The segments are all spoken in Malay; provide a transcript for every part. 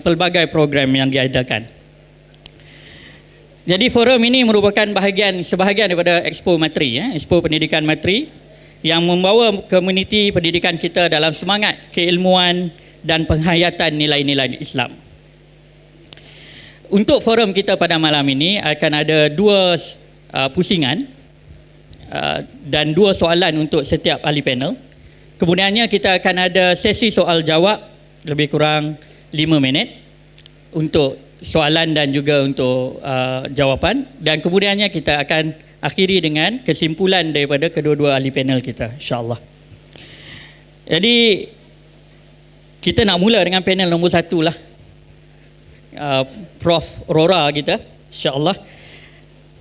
pelbagai program yang diadakan. Jadi forum ini merupakan sebahagian daripada Expo Materi, Expo Pendidikan Materi, yang membawa komuniti pendidikan kita dalam semangat keilmuan dan penghayatan nilai-nilai Islam. Untuk forum kita pada malam ini akan ada 2 pusingan dan 2 soalan untuk setiap ahli panel. Kemudiannya kita akan ada sesi soal jawab lebih kurang 5 minit untuk soalan dan juga untuk jawapan, dan kemudiannya kita akan akhiri dengan kesimpulan daripada kedua-dua ahli panel kita, insya-Allah. Jadi kita nak mula dengan panel nombor 1 lah. Prof Rora kita, insya-Allah.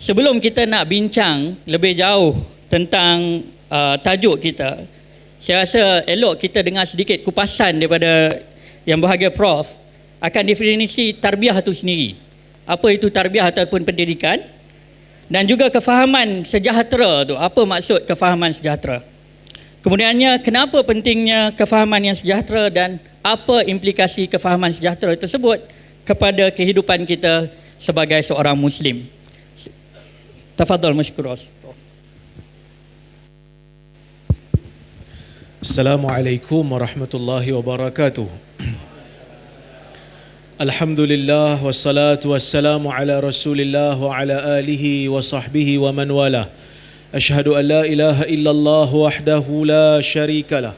Sebelum kita nak bincang lebih jauh tentang tajuk kita, saya rasa elok kita dengar sedikit kupasan daripada yang berbahagia Prof akan definisi tarbiyah itu sendiri. Apa itu tarbiyah ataupun pendidikan, dan juga kefahaman sejahtera tu. Apa maksud kefahaman sejahtera? Kemudiannya kenapa pentingnya kefahaman yang sejahtera dan apa implikasi kefahaman sejahtera tersebut kepada kehidupan kita sebagai seorang Muslim. Tafadhal masykur. Assalamualaikum warahmatullahi wabarakatuh. Alhamdulillah wassalatu wassalamu ala Rasulillah wa ala alihi wa sahbihi wa man wala. Ashhadu an la ilaha illallah wahdahu la syarika lah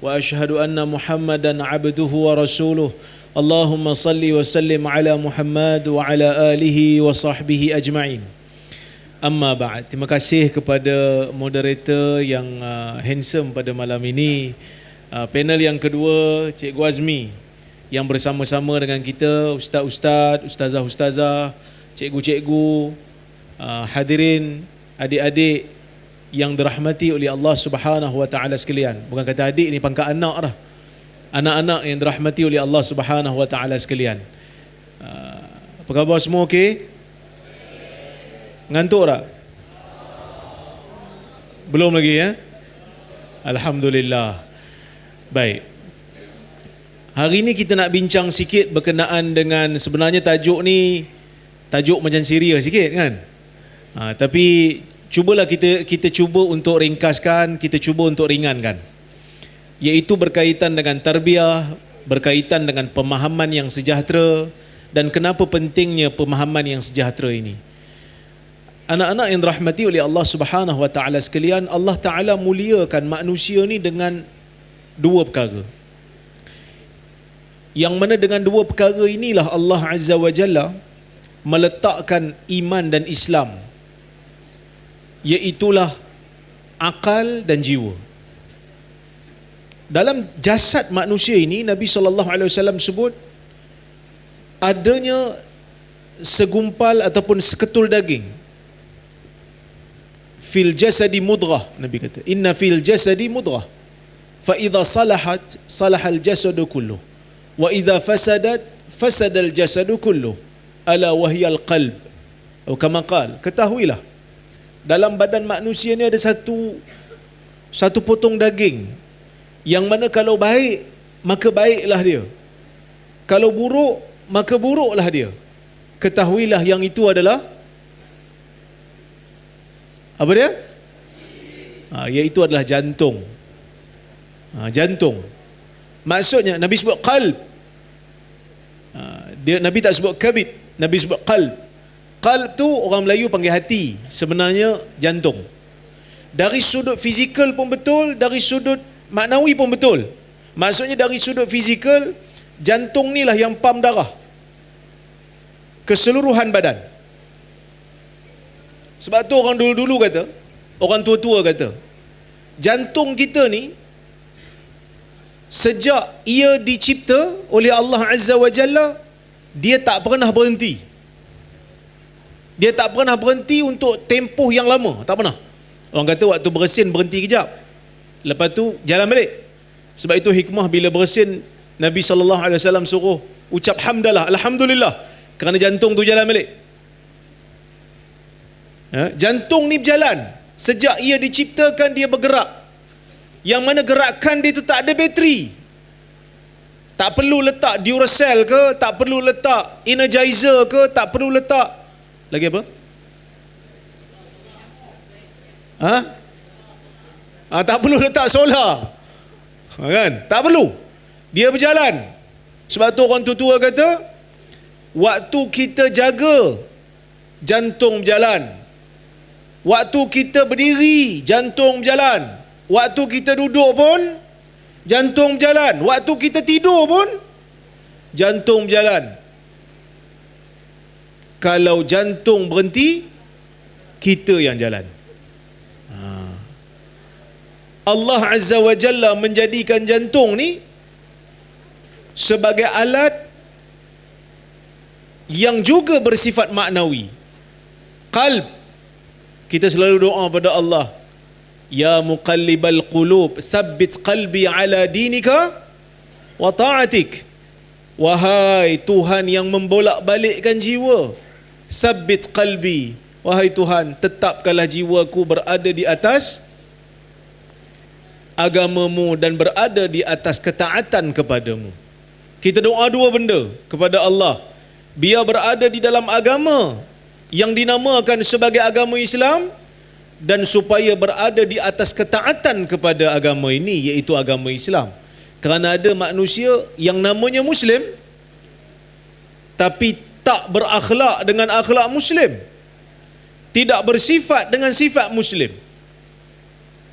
wa ashhadu anna Muhammadan abduhu wa rasuluh. Allahumma salli wa sallim ala Muhammad wa ala alihi wa sahbihi ajma'in. Amma ba'd. Terima kasih kepada moderator yang handsome pada malam ini. Panel yang kedua, Cikgu Azmi, yang bersama-sama dengan kita, ustaz-ustaz, ustazah-ustazah, cikgu-cikgu, hadirin, adik-adik yang dirahmati oleh Allah Subhanahu wa taala sekalian. Bukan kata adik ni pangkat anak dah. Anak-anak yang dirahmati oleh Allah Subhanahu wa taala sekalian. Apa khabar semua, okey? Ngantuk tak? Belum lagi, ya? Alhamdulillah. Baik. Hari ini kita nak bincang sikit berkenaan dengan, sebenarnya tajuk ni tajuk macam serius sikit kan? Tapi cubalah kita cuba untuk ringkaskan, kita cuba untuk ringankan. Iaitu berkaitan dengan tarbiyah, berkaitan dengan pemahaman yang sejahtera, dan kenapa pentingnya pemahaman yang sejahtera ini. Anak-anak yang dirahmati oleh Allah Subhanahu wa taala sekalian, Allah Taala muliakan manusia ni dengan 2 perkara. Yang mana dengan 2 perkara inilah Allah Azza wa Jalla meletakkan iman dan Islam, iaitulah akal dan jiwa. Dalam jasad manusia ini, Nabi SAW sebut adanya segumpal ataupun seketul daging. Fil jasadi mudghah, Nabi kata, inna fil jasadi mudghah, fa idza salahat salahal jasadu kulluh, wa idza fasadat fasadal jasadu kulluh, ala wahyal qalb. Atau kama qala, ketahuilah dalam badan manusia ni ada satu potong daging, yang mana kalau baik maka baiklah dia, kalau buruk maka buruklah dia. Ketahuilah yang itu adalah apa dia? Iaitu adalah jantung. Jantung. Maksudnya Nabi sebut qalb. Nabi tak sebut kabid, Nabi sebut qalb. Qalb tu orang Melayu panggil hati, sebenarnya jantung. Dari sudut fizikal pun betul, dari sudut maknawi pun betul. Maksudnya dari sudut fizikal, jantung ni lah yang pam darah keseluruhan badan. Sebab tu orang dulu-dulu kata, orang tua-tua kata, jantung kita ni sejak ia dicipta oleh Allah Azza wa Jalla, dia tak pernah berhenti. Dia tak pernah berhenti untuk tempoh yang lama, tak pernah. Orang kata waktu bersin berhenti kejap, lepas tu jalan balik. Sebab itu hikmah bila bersin, Nabi SAW suruh ucap hamdalah, alhamdulillah, kerana jantung tu jalan balik. Jantung ni berjalan. Sejak ia diciptakan dia bergerak, yang mana gerakan dia tu tak ada bateri. Tak perlu letak Duracell ke, tak perlu letak Energizer ke, tak perlu letak lagi apa? Tak perlu letak solar. Kan? Tak perlu. Dia berjalan. Sebab tu orang tua kata, waktu kita jaga, jantung berjalan. Waktu kita berdiri, jantung berjalan. Waktu kita duduk pun, jantung berjalan. Waktu kita tidur pun, jantung berjalan. Kalau jantung berhenti, kita yang jalan. Allah Azza wa Jalla menjadikan jantung ni sebagai alat yang juga bersifat maknawi. Qalb, kita selalu doa pada Allah, ya muqallibal qulub, tsabbit qalbi ala dinika wa ta'atik. Wahai Tuhan yang membolak-balikkan jiwa, tsabbit qalbi, wahai Tuhan, tetapkanlah jiwaku berada di atas agamamu dan berada di atas ketaatan kepadamu. Kita doa dua benda kepada Allah. Biar berada di dalam agama yang dinamakan sebagai agama Islam, dan supaya berada di atas ketaatan kepada agama ini, iaitu agama Islam. Kerana ada manusia yang namanya Muslim tapi tak berakhlak dengan akhlak Muslim, tidak bersifat dengan sifat Muslim.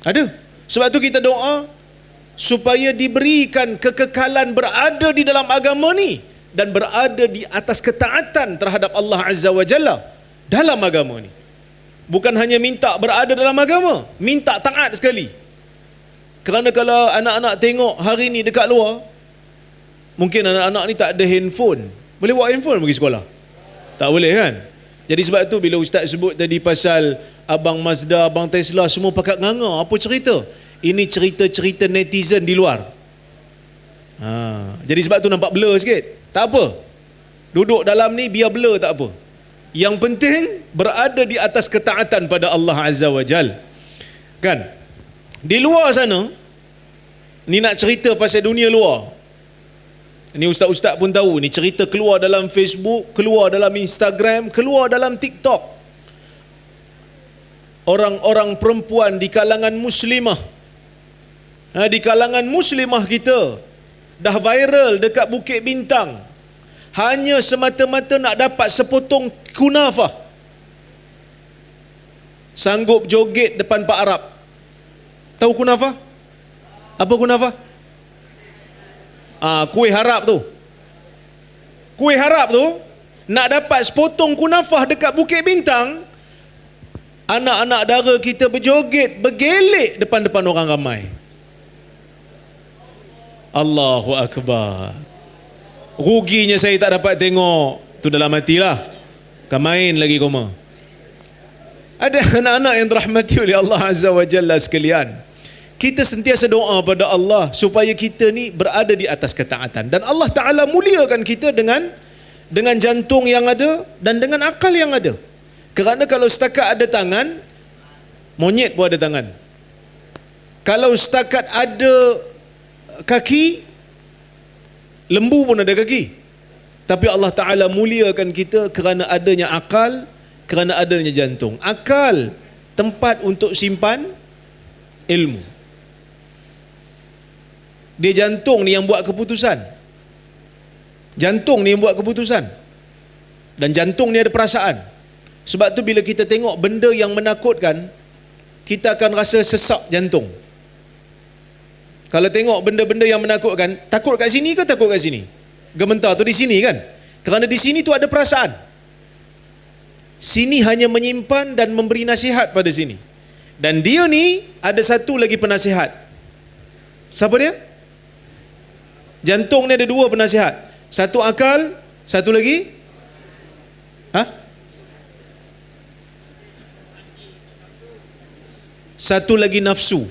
Ada. Sebab tu kita doa supaya diberikan kekekalan berada di dalam agama ni dan berada di atas ketaatan terhadap Allah Azza wa Jalla dalam agama ni. Bukan hanya minta berada dalam agama, minta taat sekali. Kerana kalau anak-anak tengok hari ni dekat luar, mungkin anak-anak ni tak ada handphone. Boleh bawa handphone pergi sekolah? Tak boleh kan? Jadi sebab tu bila ustaz sebut tadi pasal abang Mazda, abang Tesla semua pakat nganga, apa cerita? Ini cerita-cerita netizen di luar. Jadi sebab tu nampak blur sikit. Tak apa. Duduk dalam ni biar blur tak apa. Yang penting berada di atas ketaatan pada Allah Azza wa Jal. Kan? Di luar sana, ni nak cerita pasal dunia luar. Ni ustaz-ustaz pun tahu, ni cerita keluar dalam Facebook, keluar dalam Instagram, keluar dalam TikTok. Orang-orang perempuan di kalangan muslimah, di kalangan muslimah kita, dah viral dekat Bukit Bintang, hanya semata-mata nak dapat sepotong kunafah, sanggup joget depan Pak Arab. Tahu kunafah? Apa kunafah? Kuih harap tu. Kuih harap tu, nak dapat sepotong kunafah dekat Bukit Bintang, anak-anak dara kita berjoget, bergelek depan-depan orang ramai. Allahu Akbar. Ruginya saya tak dapat tengok. Tu dalam hatilah. Kan main lagi koma. Ada anak-anak yang dirahmati oleh Allah Azza wa Jalla sekalian. Kita sentiasa doa pada Allah supaya kita ni berada di atas ketaatan. Dan Allah Ta'ala muliakan kita dengan jantung yang ada dan dengan akal yang ada. Kerana kalau setakat ada tangan, monyet pun ada tangan. Kalau setakat ada kaki, lembu pun ada kaki. Tapi Allah Ta'ala muliakan kita kerana adanya akal, kerana adanya jantung. Akal, tempat untuk simpan ilmu. Dia jantung ni yang buat keputusan. Jantung ni yang buat keputusan. Dan jantung ni ada perasaan. Sebab tu bila kita tengok benda yang menakutkan, kita akan rasa sesak jantung. Kalau tengok benda-benda yang menakutkan, takut kat sini ke takut kat sini? Gementar tu di sini kan? Kerana di sini tu ada perasaan. Sini hanya menyimpan dan memberi nasihat pada sini. Dan dia ni ada satu lagi penasihat. Siapa dia? Jantung ni ada dua penasihat. Satu akal, satu lagi? Satu lagi nafsu.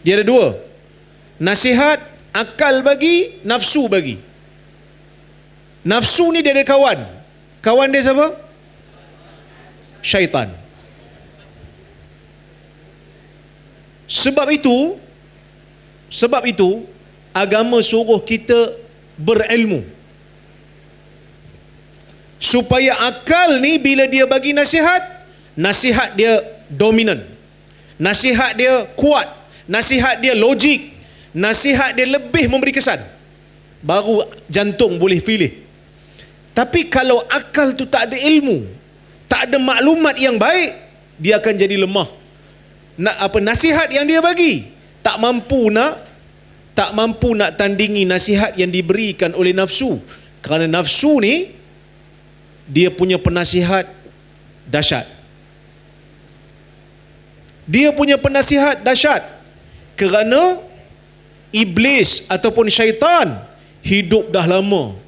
Dia ada dua. Nasihat, akal bagi, nafsu bagi. Nafsu ni dia ada kawan. Kawan dia siapa? Syaitan. Sebab itu agama suruh kita berilmu. Supaya akal ni bila dia bagi nasihat, nasihat dia dominan. Nasihat dia kuat. Nasihat dia logik. Nasihat dia lebih memberi kesan. Baru jantung boleh pilih. Tapi kalau akal tu tak ada ilmu, tak ada maklumat yang baik, dia akan jadi lemah. Nasihat yang dia bagi tak mampu nak tandingi nasihat yang diberikan oleh nafsu. Kerana nafsu ni dia punya penasihat dahsyat. Dia punya penasihat dahsyat kerana iblis ataupun syaitan hidup dah lama.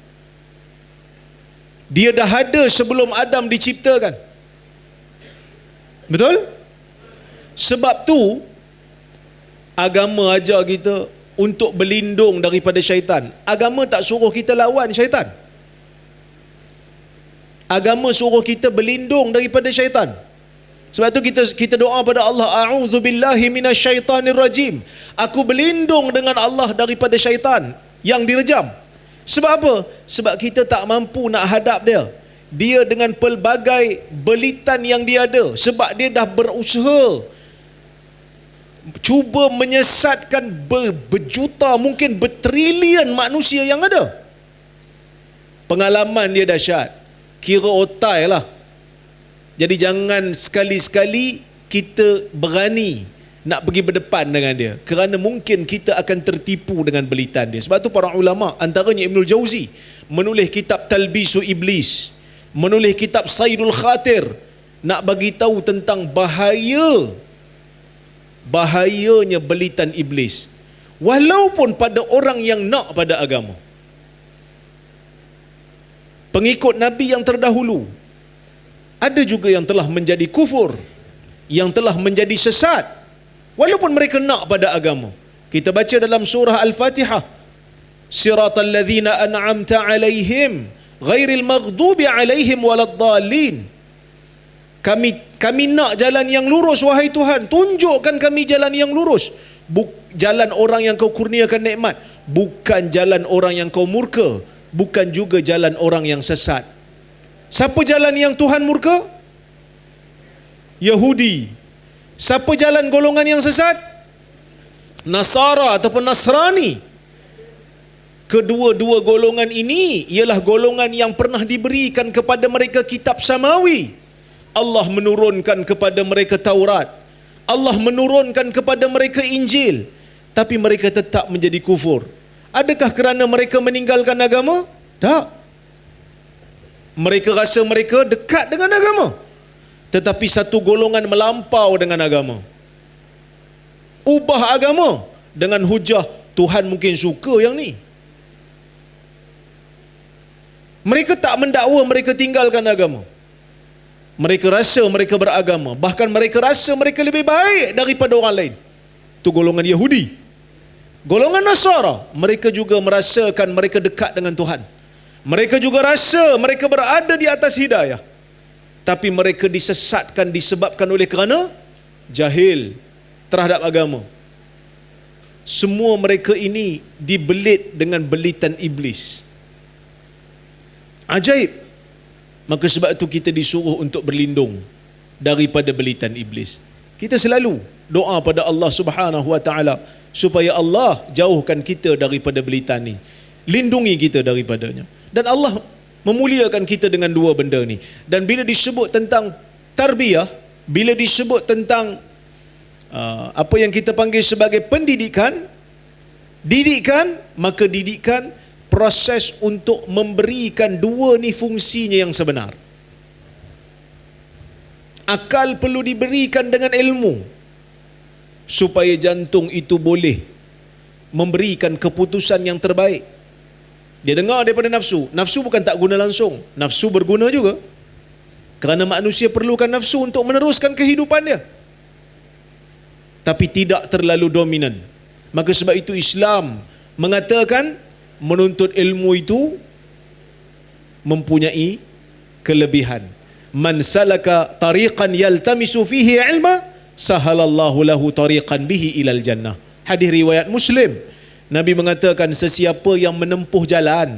Dia dah ada sebelum Adam diciptakan. Betul? Sebab tu agama ajar kita untuk berlindung daripada syaitan. Agama tak suruh kita lawan syaitan. Agama suruh kita berlindung daripada syaitan. Sebab tu kita doa pada Allah, a'udzubillahi minasyaitanir rajim. Aku berlindung dengan Allah daripada syaitan yang direjam. Sebab apa? Sebab kita tak mampu nak hadap dia. Dia dengan pelbagai belitan yang dia ada. Sebab dia dah berusaha cuba menyesatkan berjuta, mungkin bertrilion manusia yang ada. Pengalaman dia dahsyat. Kira otai lah. Jadi jangan sekali-sekali kita berani nak pergi berdepan dengan dia, kerana mungkin kita akan tertipu dengan belitan dia. Sebab tu para ulama, antaranya Ibnul Jauzi, menulis kitab Talbisu Iblis, menulis kitab Saidul Khatir, nak bagi tahu tentang bahayanya belitan iblis. Walaupun pada orang yang nak pada agama. Pengikut Nabi yang terdahulu, ada juga yang telah menjadi kufur, yang telah menjadi sesat, walaupun mereka nak pada agama. Kita baca dalam surah Al-Fatihah, Siratal ladzina an'amta alaihim ghairil maghdubi alaihim waladdallin. Kami nak jalan yang lurus, wahai Tuhan. Tunjukkan kami jalan yang lurus. Jalan orang yang kau kurniakan nikmat, bukan jalan orang yang kau murka, bukan juga jalan orang yang sesat. Siapa jalan yang Tuhan murka? Yahudi. Siapa jalan golongan yang sesat? Nasara ataupun Nasrani. Kedua-dua golongan ini ialah golongan yang pernah diberikan kepada mereka kitab samawi. Allah menurunkan kepada mereka Taurat. Allah menurunkan kepada mereka Injil. Tapi mereka tetap menjadi kufur. Adakah kerana mereka meninggalkan agama? Tak. Mereka rasa mereka dekat dengan agama. Tetapi satu golongan melampau dengan agama. Ubah agama dengan hujah Tuhan mungkin suka yang ni. Mereka tak mendakwa mereka tinggalkan agama. Mereka rasa mereka beragama. Bahkan mereka rasa mereka lebih baik daripada orang lain. Itu golongan Yahudi. Golongan Nasara, mereka juga merasakan mereka dekat dengan Tuhan. Mereka juga rasa mereka berada di atas hidayah. Tapi mereka disesatkan disebabkan oleh kerana jahil terhadap agama. Semua mereka ini dibelit dengan belitan iblis. Ajaib. Maka sebab itu kita disuruh untuk berlindung daripada belitan iblis. Kita selalu doa pada Allah Subhanahu wa taala supaya Allah jauhkan kita daripada belitan ni. Lindungi kita daripadanya. Dan Allah memuliakan kita dengan dua benda ni. Dan bila disebut tentang tarbiyah, bila disebut tentang apa yang kita panggil sebagai pendidikan, maka didikan proses untuk memberikan dua ni fungsinya yang sebenar. Akal perlu diberikan dengan ilmu supaya jantung itu boleh memberikan keputusan yang terbaik. Dia dengar daripada nafsu. Nafsu bukan tak guna langsung, nafsu berguna juga. Kerana manusia perlukan nafsu untuk meneruskan kehidupan dia, tapi tidak terlalu dominan. Maka sebab itu Islam mengatakan menuntut ilmu itu mempunyai kelebihan. Man salaka tariqan yaltamisu fihi ilma sahalallahu lahu tariqan bihi ilal jannah. Hadis riwayat Muslim. Nabi mengatakan sesiapa yang menempuh jalan,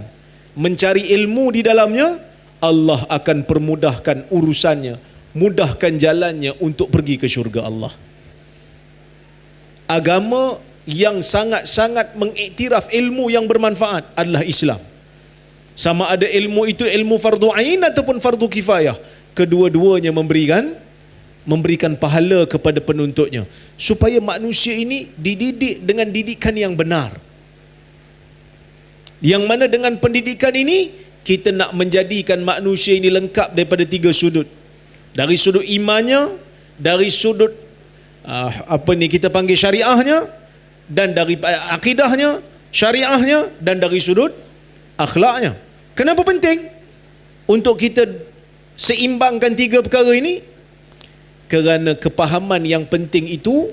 mencari ilmu di dalamnya, Allah akan permudahkan urusannya, mudahkan jalannya untuk pergi ke syurga Allah. Agama yang sangat-sangat mengiktiraf ilmu yang bermanfaat adalah Islam. Sama ada ilmu itu ilmu fardu ain ataupun fardu kifayah, kedua-duanya memberikan pahala kepada penuntutnya, supaya manusia ini dididik dengan didikan yang benar. Yang mana dengan pendidikan ini kita nak menjadikan manusia ini lengkap daripada 3 sudut. Dari sudut imannya, dari sudut kita panggil syariahnya, dan dari akidahnya, syariahnya, dan dari sudut akhlaknya. Kenapa penting untuk kita seimbangkan 3 perkara ini? Kerana kepahaman yang penting itu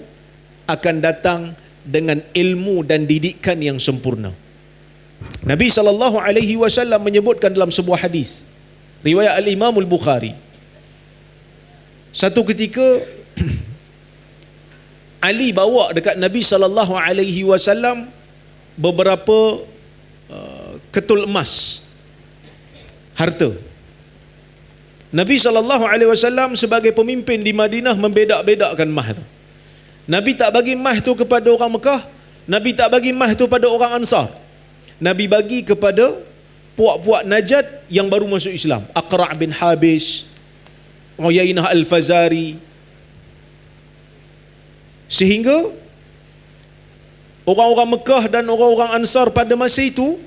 akan datang dengan ilmu dan didikan yang sempurna. Nabi SAW menyebutkan dalam sebuah hadis riwayat Al-Imam Al-Bukhari, satu ketika Ali bawa dekat Nabi SAW beberapa ketul emas, harta. Nabi SAW sebagai pemimpin di Madinah membedak-bedakkan mah tu. Nabi tak bagi mah tu kepada orang Mekah, Nabi tak bagi mah tu pada orang Ansar. Nabi bagi kepada puak-puak Najd yang baru masuk Islam, Aqra' bin Habis, Uyainah Al-Fazari. Sehingga orang-orang Mekah dan orang-orang Ansar pada masa itu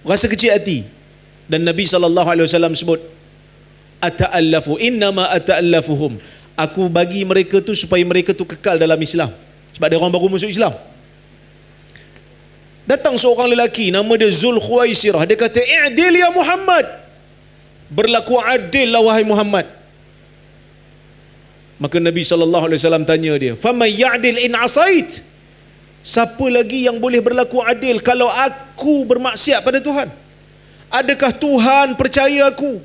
rasa kecil hati. Dan Nabi SAW sebut, ata'allafu, innama ata'allafuhum, aku bagi mereka tu supaya mereka tu kekal dalam Islam, sebab dia orang baru masuk Islam. Datang seorang lelaki nama dia Zul Khuwaisirah, dia kata, i'dil ya Muhammad, berlaku adil lah wahai Muhammad. Maka Nabi SAW tanya dia, faman ya'dil in asait, siapa lagi yang boleh berlaku adil kalau aku bermaksiat pada Tuhan? Adakah Tuhan percaya aku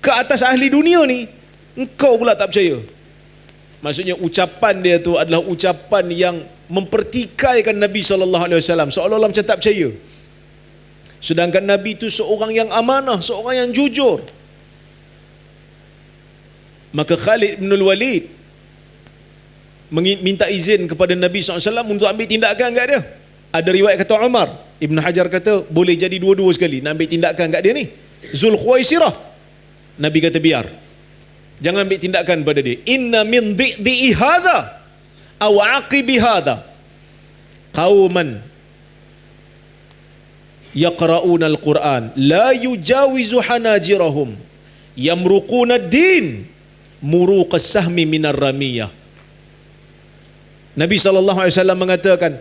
ke atas ahli dunia ni, engkau pula tak percaya? Maksudnya ucapan dia tu adalah ucapan yang mempertikaikan Nabi SAW, seolah-olah macam tak percaya. Sedangkan Nabi tu seorang yang amanah, seorang yang jujur. Maka Khalid bin Walid minta izin kepada Nabi SAW untuk ambil tindakan kat dia. Ada riwayat kata Umar, Ibn Hajar kata boleh jadi dua-dua sekali, nak ambil tindakan kat dia ni, Zul Khuwaisirah. Nabi kata biar, jangan ambil tindakan pada dia. Inna min dhi'i hadha aw aqibi hadha qauman yaqra'una al-Quran la yujawizu hanajirahum yamruquna ad-din muruqas sahmi minar ramiyah. Nabi SAW mengatakan,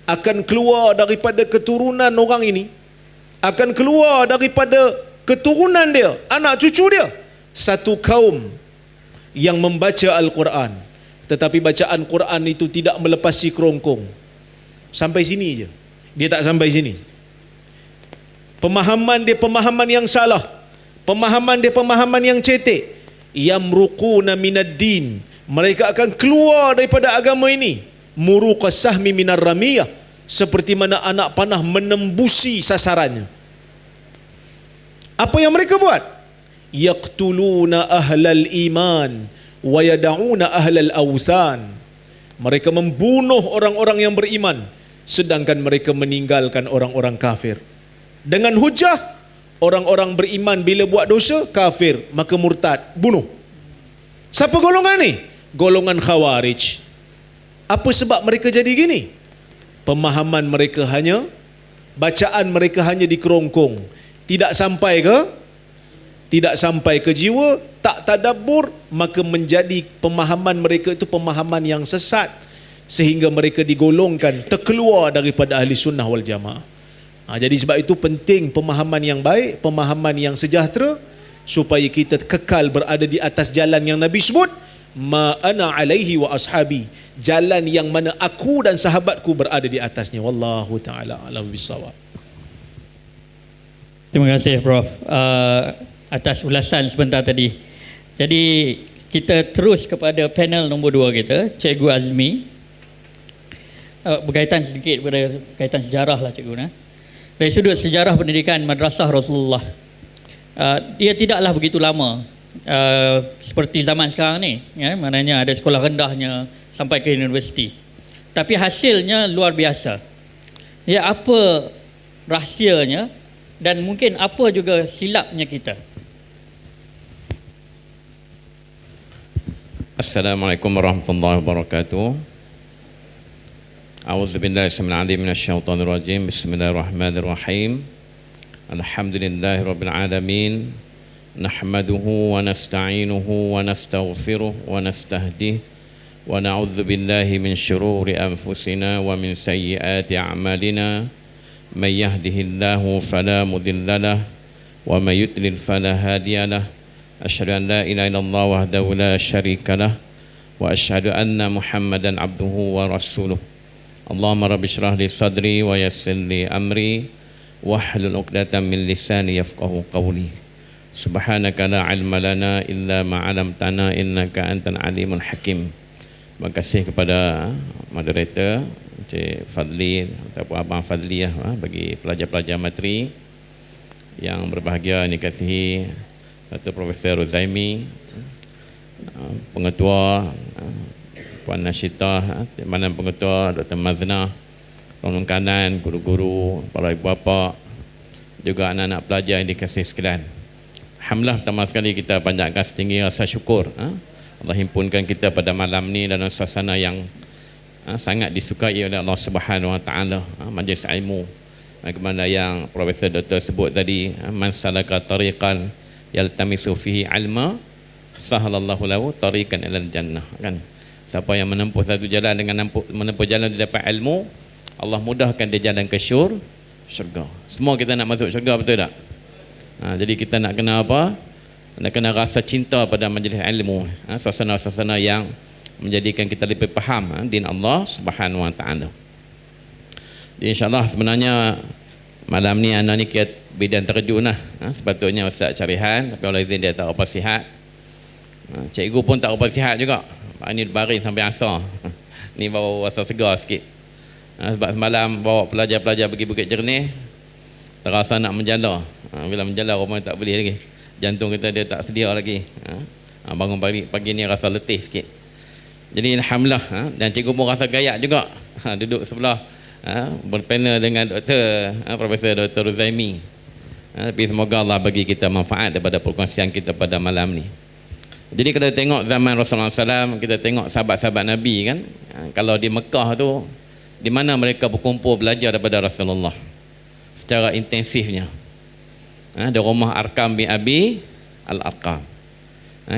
akan keluar daripada keturunan orang ini, akan keluar daripada keturunan dia, anak cucu dia, satu kaum yang membaca Al-Quran, tetapi bacaan Quran itu tidak melepasi kerongkong. Sampai sini je, dia tak sampai sini. Pemahaman dia pemahaman yang salah, pemahaman dia pemahaman yang cetek. Yamruquna minad-din, mereka akan keluar daripada agama ini, muruqas sahmi minar ramiyah, seperti mana anak panah menembusi sasarannya. Apa yang mereka buat? Yaqtuluna ahlal iman wa yada'una ahlal awthan, mereka membunuh orang-orang yang beriman, sedangkan mereka meninggalkan orang-orang kafir. Dengan hujah, orang-orang beriman bila buat dosa, kafir, maka murtad, bunuh. Siapa golongan ni? Golongan Khawarij. Apa sebab mereka jadi gini? Pemahaman mereka hanya, bacaan mereka hanya di kerongkong, tidak sampai ke jiwa, tak tadabbur, maka menjadi pemahaman mereka itu pemahaman yang sesat, sehingga mereka digolongkan terkeluar daripada ahli sunnah wal jamaah. Jadi sebab itu penting pemahaman yang baik, pemahaman yang sejahtera, supaya kita kekal berada di atas jalan yang Nabi sebut, ma ana alaihi wa ashabi, jalan yang mana aku dan sahabatku berada di atasnya. Wallahu ta'ala a'lam bissawab. Terima kasih Prof atas ulasan sebentar tadi. Jadi kita terus kepada panel nombor 2 kita, Cikgu Azmi. berkaitan sedikit berkaitan sejarah lah cikgu. Dari sudut sejarah pendidikan madrasah Rasulullah, dia tidaklah begitu lama seperti zaman sekarang ni, ya, maknanya ada sekolah rendahnya sampai ke universiti. Tapi hasilnya luar biasa. Ya, apa rahsianya dan mungkin apa juga silapnya kita? Assalamualaikum warahmatullahi wabarakatuh. A'udzu billahi samil alim minasyaitonir rajim. Bismillahirrahmanirrahim. Alhamdulillahirabbil alamin. Nahmaduhu wa nasta'inuhu wa nastaghfiruh wa nastahdihi wa na'udzu billahi min syururi anfusina wa min sayyiati a'malina. May yahdihillahu fala mudilla lahu wa may yudlil fala hadiya lahu. Asyhadu an la ilaha illallah wahdahu la syarika lahu wa asyhadu anna Muhammadan abduhu wa rasuluh. Allahumma rabbi shrah li sadri wa yassir li amri wahlul 'uqdatam min lisani yafqahu qawli. Subhanaka la ilma lana illa ma 'allamtana innaka antal alimul hakim. Terima kasih kepada moderator Encik Fadli ataupun Abang Fadli bagi pelajar-pelajar materi yang berbahagia ini kasihi Dr. Profesor Ruzaimi, pengetua Puan Nasyitah, Timbalan Pengetua Dr. Mazna, Tolong Kanan, guru-guru, para ibu bapa, juga anak-anak pelajar yang dikasihi sekalian. Alhamdulillah, pertama sekali kita panjatkan setinggi rasa syukur. Allah himpunkan kita pada malam ni dalam suasana yang sangat disukai oleh Allah Subhanahu Wa Taala, majlis ilmu. Bagaimana yang Profesor Dr. sebut tadi, man salaka tariqan yaltamisu fihi ilma sahalallahu lahu tariqan ilal jannah, kan? Siapa yang menempuh satu jalan dengan menempuh jalan dia dapat ilmu, Allah mudahkan dia jalan ke syurga. Semua kita nak masuk syurga, betul tak? Jadi kita nak kena apa? Nak kena rasa cinta pada majlis ilmu, suasana-suasana yang menjadikan kita lebih faham din Allah Subhanahu Wa Taala. Jadi insya-Allah sebenarnya malam ni anak ni kira bidan terjun lah. Sepatutnya Ustaz Carihan, tapi Allah izin dia tak apa sihat. Cikgu pun tak apa sihat juga. Ini baring sampai asar. Ni bawa rasa segar sikit. Sebab semalam bawa pelajar-pelajar pergi Bukit Jernih, terasa nak menjala. Bila menjala rumah tak boleh lagi. Jantung kita dia tak sedia lagi. Bangun pagi ni rasa letih sikit. Jadi alhamdulillah, dan cikgu pun rasa gayak juga. Duduk sebelah berpanel dengan Profesor Dr. Ruzaimi. Tapi semoga Allah bagi kita manfaat daripada perkongsian kita pada malam ni. Jadi kalau tengok zaman Rasulullah SAW, kita tengok sahabat-sahabat Nabi kan, kalau di Mekah tu, di mana mereka berkumpul belajar daripada Rasulullah secara intensifnya. Di rumah Arkam bin Abi Al-Arkam.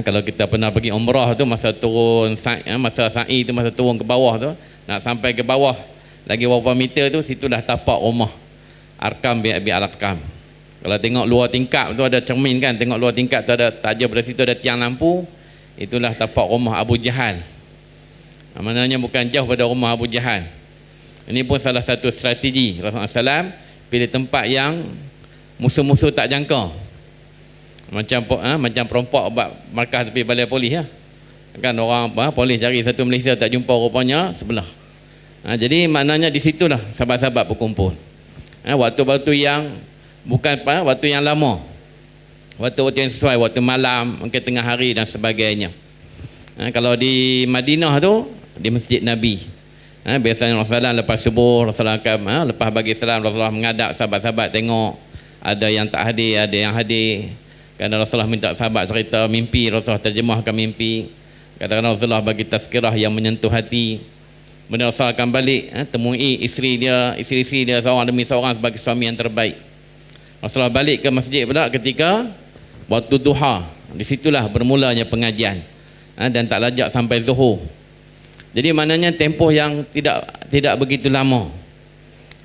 Kalau kita pernah pergi umrah tu, masa turun, masa sa'i tu, masa turun ke bawah tu, nak sampai ke bawah lagi beberapa meter tu, situlah tapak rumah Arkam bin Abi Al-Arkam. Kalau tengok luar tingkap tu ada cermin kan, tengok luar tingkap tu ada taja pada situ ada tiang lampu, itulah tapak rumah Abu Jahal. Maknanya bukan jauh pada rumah Abu Jahal. Ini pun salah satu strategi Rasulullah SAW, pilih tempat yang musuh-musuh tak jangka. Macam perompak buat markah tepi balai polis kan, orang polis cari satu Malaysia tak jumpa, rupanya sebelah. Jadi maknanya di situlah sahabat-sahabat berkumpul. Waktu-waktu yang bukan waktu yang lama, waktu-waktu yang sesuai, waktu malam, mungkin tengah hari dan sebagainya. Kalau di Madinah tu, di Masjid Nabi, biasanya Rasulullah lepas subuh, Rasulullah akan lepas bagi salam, Rasulullah menghadap sahabat-sahabat, tengok ada yang tak hadir, ada yang hadir. Kadang Rasulullah minta sahabat cerita mimpi, Rasulullah terjemahkan mimpi. Kadang-kadang Rasulullah bagi tazkirah yang menyentuh hati. Kemudian Rasulullah akan balik, temui isteri dia seorang demi seorang sebagai suami yang terbaik. Rasulullah balik ke masjid pula ketika waktu duha. Di situlah bermulanya pengajian, dan tak lajak sampai zuhur. Jadi maknanya tempoh yang tidak begitu lama.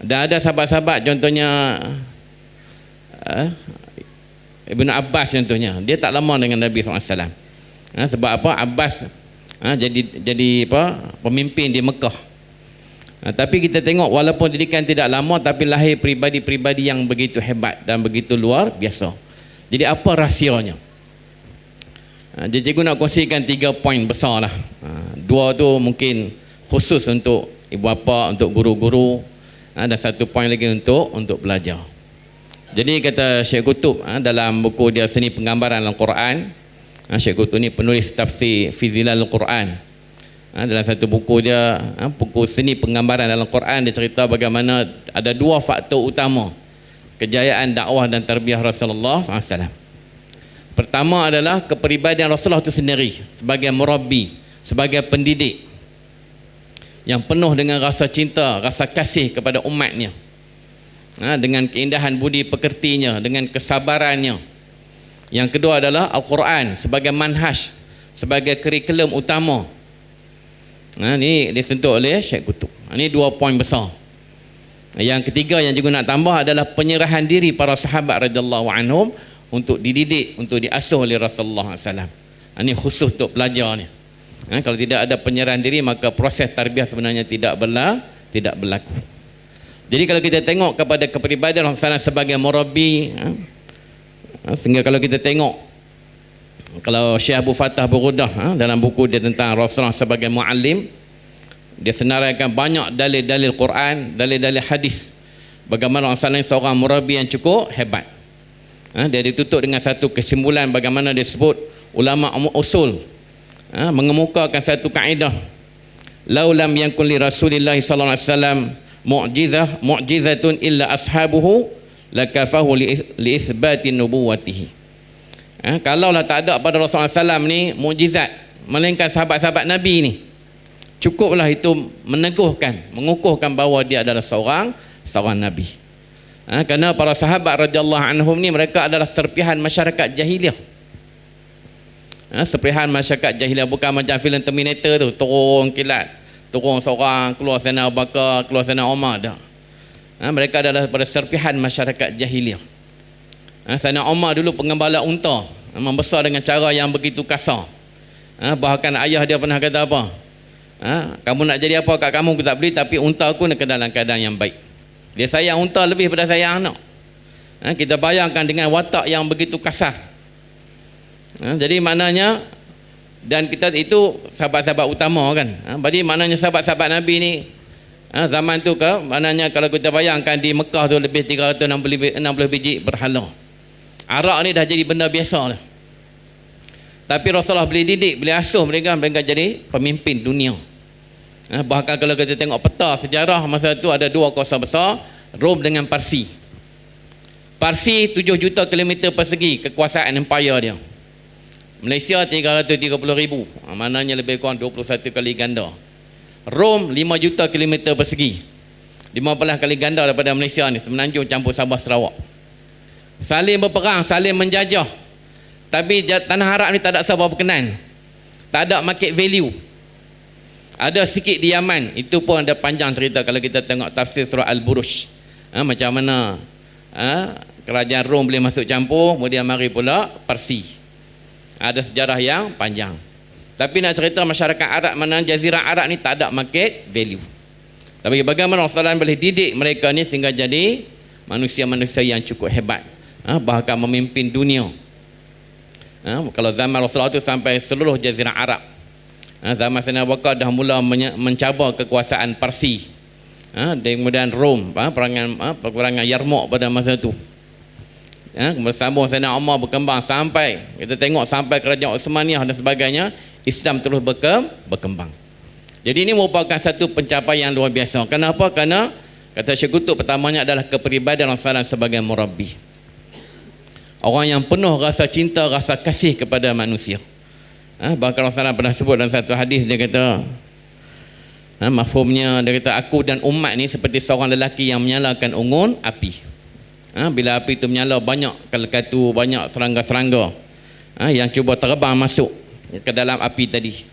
Dan ada sahabat-sahabat, contohnya Ibn Abbas contohnya, dia tak lama dengan Nabi SAW. Sebab apa? Abbas jadi pemimpin di Mekah. Tapi kita tengok walaupun didikan tidak lama, tapi lahir pribadi-pribadi yang begitu hebat dan begitu luar biasa. Jadi apa rahsianya? Jadi cikgu nak kongsikan 3 poin besar lah. 2 tu mungkin khusus untuk ibu bapa, untuk guru-guru, dan satu poin lagi untuk belajar. Jadi kata Syekh Qutb dalam buku dia Seni Penggambaran Al-Quran, Syekh Qutb ni penulis tafsir Fi Zilal Al-Quran. Dalam satu buku dia, buku Seni Penggambaran dalam Al-Quran, dia cerita bagaimana ada dua faktor utama kejayaan dakwah dan tarbiyah Rasulullah SAW. Pertama adalah kepribadian Rasulullah itu sendiri sebagai murabbi, sebagai pendidik yang penuh dengan rasa cinta, rasa kasih kepada umatnya, dengan keindahan budi pekertinya, dengan kesabarannya. Yang kedua adalah Al-Quran sebagai manhaj, sebagai kurikulum utama. Ini disentuh oleh Syekh Qutb. Ini dua poin besar. Yang ketiga yang juga nak tambah adalah penyerahan diri para sahabat radhiyallahu anhum untuk dididik, untuk diasuh oleh Rasulullah SAW. Ini khusus untuk pelajar ni. Kalau tidak ada penyerahan diri, maka proses tarbiyah sebenarnya tidak berlaku. Jadi kalau kita tengok kepada kepribadian Rasulullah sebagai murabbi, sehingga kalau kita tengok, kalau Syekh Abu Fatah Burudah dalam buku dia tentang Rasulullah sebagai muallim, dia senaraikan banyak dalil-dalil Quran, dalil-dalil hadis, bagaimana Rasulullah seorang murabbi yang cukup hebat. Dia ditutup dengan satu kesimpulan bagaimana dia sebut ulama usul mengemukakan satu kaedah, lau lam yakun li Rasulillah sallallahu alaihi wasallam mu'jizatun illa ashabuhu lakafahu li isbati nubuwatihi. Kalaulah tak ada pada Rasulullah SAW ni mukjizat melainkan sahabat-sahabat Nabi ni, cukuplah itu meneguhkan, mengukuhkan bahawa dia adalah seorang Nabi. Kerana para sahabat radhiyallahu anhum ni mereka adalah serpihan masyarakat jahiliah. Serpihan masyarakat jahiliah, bukan macam filem Terminator tu, turun kilat, turun seorang, keluar sana Abu Bakar, keluar sana Umar, dah. Mereka adalah pada serpihan masyarakat jahiliah. Sana Umar dulu pengembala unta, membesar dengan cara yang begitu kasar. Bahkan ayah dia pernah kata apa? Kamu nak jadi apa kat kamu, aku tak beli, tapi unta aku nak ke dalam keadaan yang baik. Dia sayang unta lebih daripada sayang anak. Kita bayangkan dengan watak yang begitu kasar. Jadi maknanya, dan kita itu sahabat-sahabat utama kan. Jadi maknanya sahabat-sahabat Nabi ni zaman tu ke, maknanya kalau kita bayangkan di Mekah tu lebih 360 biji berhala. Arak ni dah jadi benda biasa dah. Tapi Rasulullah boleh didik, boleh asuh mereka jadi pemimpin dunia. Bahkan kalau kita tengok peta sejarah masa tu, ada dua kuasa besar, Rom dengan Parsi. Parsi 7 juta kilometer persegi kekuasaan empire dia. Malaysia 330,000, maknanya lebih kurang 21 kali ganda. Rom 5 juta kilometer persegi, 15 kali ganda daripada Malaysia ni, Semenanjung campur Sabah Sarawak. Saling berperang, saling menjajah. Tapi tanah Arab ni tak ada siapa berkenan, tak ada market value. Ada sikit di Yaman, itu pun ada panjang cerita kalau kita tengok tafsir surah Al-Buruj. Macam mana kerajaan Rom boleh masuk campur, kemudian mari pula Parsi. Ada sejarah yang panjang. Tapi nak cerita masyarakat Arab, mana Jazirah Arab ni tak ada market value. Tapi bagaimana Rasulullah boleh didik mereka ni sehingga jadi manusia-manusia yang cukup hebat, bahkan memimpin dunia. Kalau zaman Rasulullah tu sampai seluruh Jazirah Arab. Zaman Sayyidina Abu Bakar dah mula mencabar kekuasaan Parsi. Dan kemudian Rom, peperangan Yarmouk pada masa tu. Bersambung Sayyidina Umar berkembang sampai kita tengok sampai kerajaan Uthmaniyah dan sebagainya, Islam terus berkembang. Jadi ini merupakan satu pencapaian luar biasa. Kenapa? Kerana kata Syekh Qutb, pertamanya adalah kepribadian Rasulullah sebagai murabbi. Orang yang penuh rasa cinta, rasa kasih kepada manusia. Bahkan Rasulullah pernah sebut dalam satu hadis, dia kata, mafhumnya, dia kata, aku dan umat ni seperti seorang lelaki yang menyalakan unggun api. Bila api itu menyala, banyak kalkatu, banyak serangga-serangga yang cuba terbang masuk ke dalam api tadi.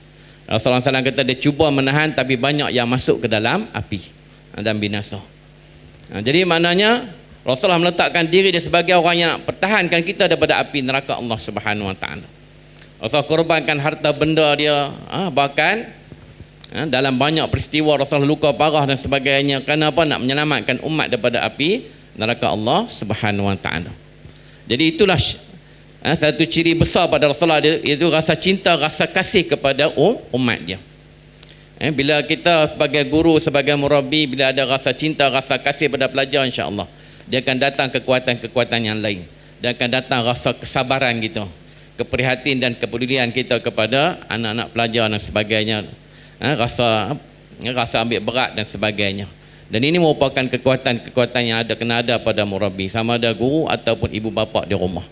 Rasulullah SAW kata dia cuba menahan, tapi banyak yang masuk ke dalam api dan binasa. Jadi maknanya Rasulullah meletakkan diri dia sebagai orang yang pertahankan kita daripada api neraka Allah Subhanahu Wa Taala. Rasulullah korbankan harta benda dia, bahkan dalam banyak peristiwa Rasulullah luka parah dan sebagainya. Kenapa? Nak menyelamatkan umat daripada api neraka Allah Subhanahu Wa Taala. Jadi itulah satu ciri besar pada Rasulullah, iaitu rasa cinta, rasa kasih kepada umat dia. Bila kita sebagai guru, sebagai murabbi, bila ada rasa cinta, rasa kasih pada pelajar, insya-Allah dia akan datang kekuatan-kekuatan yang lain. Dia akan datang rasa kesabaran kita, keprihatin dan kepedulian kita kepada anak-anak pelajar dan sebagainya. Rasa ambil berat dan sebagainya. Dan ini merupakan kekuatan-kekuatan yang kena ada pada murabbi, sama ada guru ataupun ibu bapa di rumah.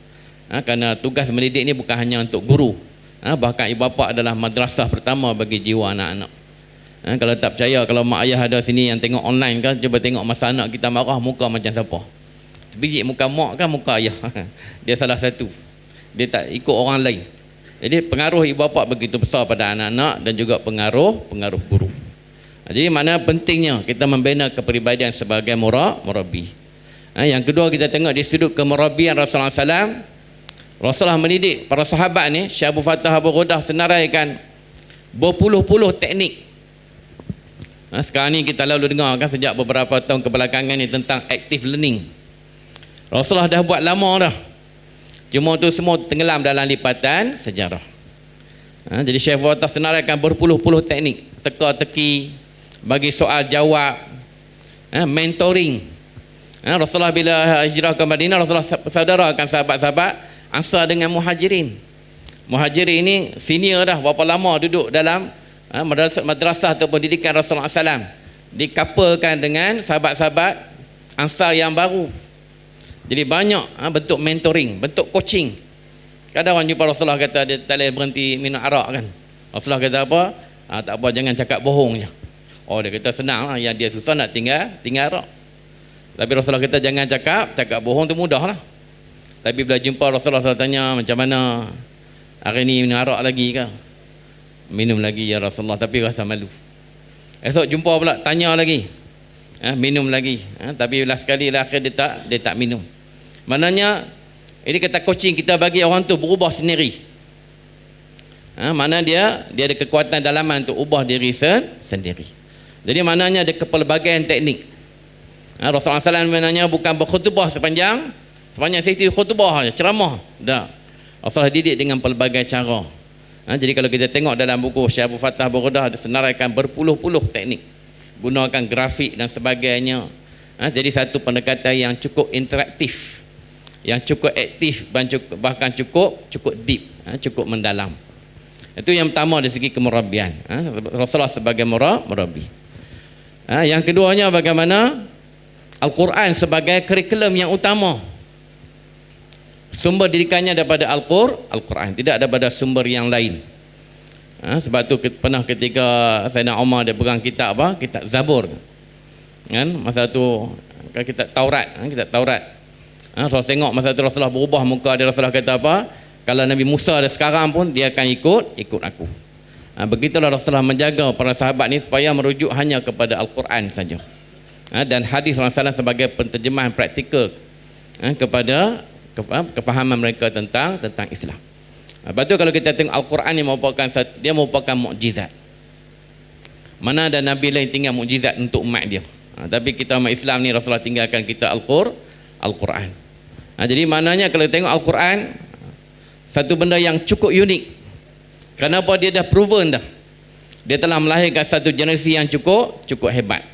Kerana tugas mendidik ini bukan hanya untuk guru. Bahkan ibu bapa adalah madrasah pertama bagi jiwa anak-anak. Kalau tak percaya, kalau mak ayah ada sini yang tengok online kan, cuba tengok masa anak kita marah, muka macam siapa? Sebiji muka mak kan muka ayah. Dia salah satu. Dia tak ikut orang lain. Jadi pengaruh ibu bapa begitu besar pada anak-anak dan juga pengaruh guru. Jadi mana pentingnya kita membina kepribadian sebagai murabbi. Yang kedua, kita tengok di sudut kemurabbian Rasulullah SAW. Rasulullah mendidik para sahabat ni, Syekh Abu Fattah Abu Ghudah senaraikan berpuluh-puluh teknik. Sekarang ni kita lalu dengar kan sejak beberapa tahun kebelakangan ni tentang active learning. Rasulullah dah buat lama dah. Cuma tu semua tenggelam dalam lipatan sejarah. Jadi Syekh Abu Fattah senaraikan berpuluh-puluh teknik, teka-teki, bagi soal jawab, mentoring. Rasulullah bila hijrah ke Madinah, Rasulullah saudarakan sahabat-sahabat Ansar dengan Muhajirin. Muhajirin ini senior dah, berapa lama duduk dalam madrasah ataupun didikan Rasulullah SAW, dikapalkan dengan sahabat-sahabat Ansar yang baru. Jadi banyak bentuk mentoring, bentuk coaching. Kadang orang jumpa Rasulullah kata dia tak boleh berhenti minum arak kan. Rasulullah kata apa? Tak apa, jangan cakap bohong je. Oh, dia kata senang lah, yang dia susah nak tinggal arak. Tapi Rasulullah kata jangan cakap bohong tu mudah lah. Tapi bila jumpa Rasulullah SAW tanya, macam mana hari ni minum arak lagi ke? Minum lagi ya Rasulullah, tapi rasa malu. Esok jumpa pula, tanya lagi, minum lagi. Tapi last kali akhir dia tak minum. Maknanya ini kata coaching, kita bagi orang tu berubah sendiri. Mana dia ada kekuatan dalaman untuk ubah diri sendiri. Jadi maknanya ada kepelbagaian teknik. Rasulullah SAW maknanya bukan berkhutbah sepanjang sesi khutbah, ceramah. Tak. Rasulullah didik dengan pelbagai cara. Jadi kalau kita tengok dalam buku Syekh Abu Fattah Abu Ghudah, ada senaraikan berpuluh-puluh teknik, gunakan grafik dan sebagainya. Jadi satu pendekatan yang cukup interaktif, yang cukup aktif, bahkan cukup deep, cukup mendalam. Itu yang pertama dari segi kemurabbian. Rasulullah sebagai murabbi. Yang keduanya bagaimana Al-Quran sebagai kurikulum yang utama. Sumber didikannya daripada Al-Quran, tidak daripada sumber yang lain. Sebab tu pernah ketika Sayyidina Umar dia pegang kitab Zabur kan, masa tu kitab Taurat. Rasulullah tengok masa tu Rasulullah berubah muka dia. Rasulullah kata apa? Kalau Nabi Musa ada sekarang pun dia akan ikut aku. Begitulah Rasulullah menjaga para sahabat ni supaya merujuk hanya kepada Al-Quran saja. Dan hadis Rasulullah sebagai penterjemahan praktikal kepada kefahaman mereka tentang Islam. Lepas tu kalau kita tengok Al-Quran ni merupakan mukjizat. Mana ada Nabi lain tinggal mukjizat untuk umat dia. Tapi kita umat Islam ni Rasulullah tinggalkan kita Al-Quran. Jadi maknanya kalau tengok Al-Quran, satu benda yang cukup unik. Kenapa? Dia dah proven dah. Dia telah melahirkan satu generasi yang cukup hebat.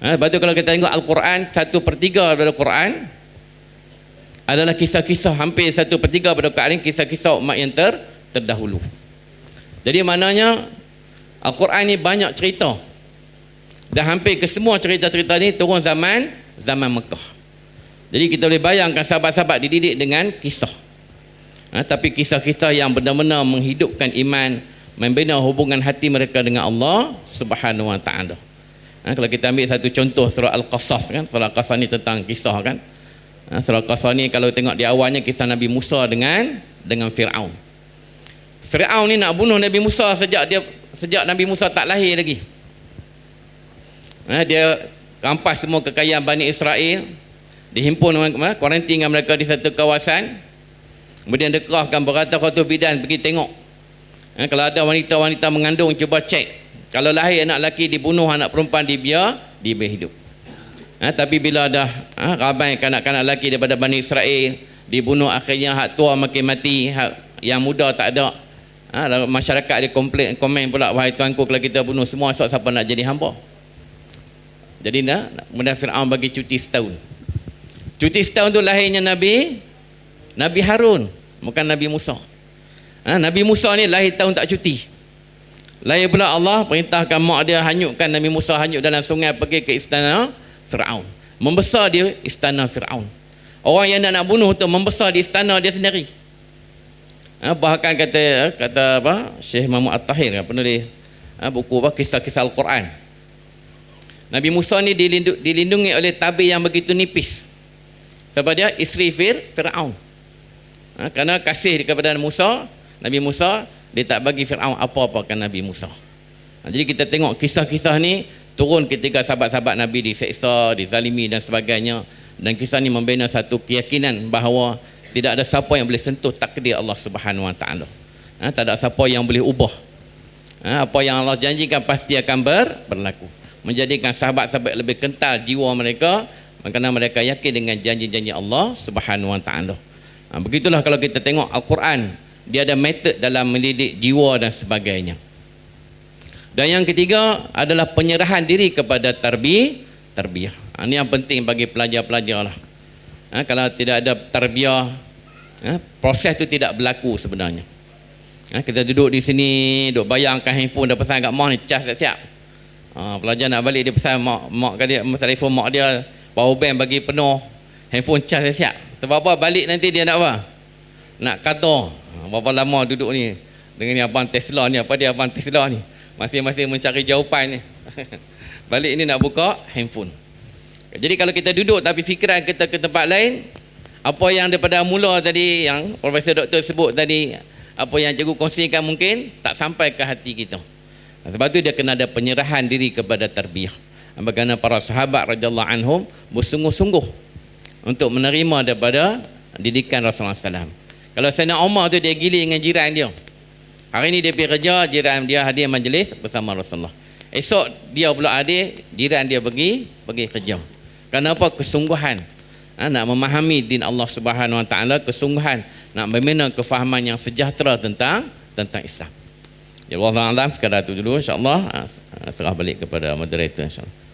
Lepas tu kalau kita tengok Al-Quran, 1/3 daripada Al-Quran adalah kisah-kisah, hampir 1/3 pada Al-Quran kisah-kisah umat yang terdahulu. Jadi maknanya Al-Quran ni banyak cerita. Dan hampir ke semua cerita-cerita ni turun zaman Mekah. Jadi kita boleh bayangkan sahabat-sahabat dididik dengan kisah. Tapi kisah-kisah yang benar-benar menghidupkan iman, membina hubungan hati mereka dengan Allah Subhanahu Wa Taala. Kalau kita ambil satu contoh surah Al-Qasas kan, surah Al-Qasas ni tentang kisah kan. Surah Al-Qasas ni kalau tengok di awalnya kisah Nabi Musa dengan Fir'aun. Fir'aun ni nak bunuh Nabi Musa sejak Nabi Musa tak lahir lagi. Dia rampas semua kekayaan Bani Israel, dihimpun kuarantin mereka di satu kawasan. Kemudian dia kerahkan beratus-ratus bidan pergi tengok. Kalau ada wanita-wanita mengandung, cuba cek. Kalau lahir anak lelaki, dibunuh, anak perempuan dibiar hidup. Tapi bila dah ramai kanak-kanak lelaki daripada Bani Israel dibunuh, akhirnya hak tua makin mati, hak yang muda tak ada. Lalu masyarakat dia komen pula, wahai tuanku, kalau kita bunuh semua, siapa nak jadi hamba? Jadi kemudian Fir'aun bagi cuti setahun. Cuti setahun tu lahirnya Nabi Harun, bukan Nabi Musa. Nabi Musa ni lahir tahun tak cuti. Lahir pula Allah perintahkan mak dia hanyutkan Nabi Musa, hanyut dalam sungai, pergi ke istana Fir'aun. Membesar dia istana Fir'aun. Orang yang nak bunuh tu membesar di istana dia sendiri. Bahkan kata apa, Syekh Muhammad At-Tahir, penulis buku kisah-kisah Al-Quran. Nabi Musa ni dilindungi oleh tabir yang begitu nipis. Sebab dia isteri Fir'aun. Kerana kasih kepada Musa, Nabi Musa, dia tak bagi Fir'aun apa-apa kan Nabi Musa. Jadi kita tengok kisah-kisah ni turun ketika sahabat-sahabat Nabi diseksa, dizalimi dan sebagainya. Dan kisah ni membina satu keyakinan bahawa tidak ada siapa yang boleh sentuh takdir Allah Subhanahu Wa Taala. Tak ada siapa yang boleh ubah. Apa yang Allah janjikan pasti akan berlaku. Menjadikan sahabat-sahabat lebih kental jiwa mereka, kerana mereka yakin dengan janji-janji Allah Subhanahu Wa Taala. Begitulah kalau kita tengok Al-Quran, dia ada metod dalam mendidik jiwa dan sebagainya. Dan yang ketiga adalah penyerahan diri kepada tarbiyah. Ini yang penting bagi pelajar-pelajar lah. Kalau tidak ada tarbiyah, proses tu tidak berlaku sebenarnya. Kita duduk di sini, duduk bayangkan handphone dah pesan kat mak ni, cas tak siap. Pelajar nak balik, dia pesan mak dia, telefon mak dia, power bank bagi penuh, handphone cas tak siap. Sebab apa? Balik nanti dia nak apa? Nak kata. Berapa lama duduk ni dengan ni abang Tesla ni, apa dia abang Tesla ni, masing-masing mencari jawapan ni. Balik ni nak buka handphone. Jadi kalau kita duduk tapi fikiran kita ke tempat lain, apa yang daripada mula tadi yang Profesor Doktor sebut tadi, apa yang cikgu kongsikan mungkin tak sampai ke hati kita. Sebab tu dia kena ada penyerahan diri kepada tarbiyah. Bagaimana para sahabat radhiyallahu anhum bersungguh-sungguh untuk menerima daripada didikan Rasulullah SAW. Kalau Sayyidina Umar tu dia gili dengan jiran dia. Hari ni dia pergi kerja, jiran dia hadir majlis bersama Rasulullah. Esok dia pula hadir, jiran dia pergi kerja. Kenapa? Kesungguhan nak memahami din Allah Subhanahu Wa Taala, kesungguhan nak membina kefahaman yang sejahtera tentang Islam. Ya Allah alam, sekadar itu dulu, insya-Allah serah balik kepada moderator insya-Allah.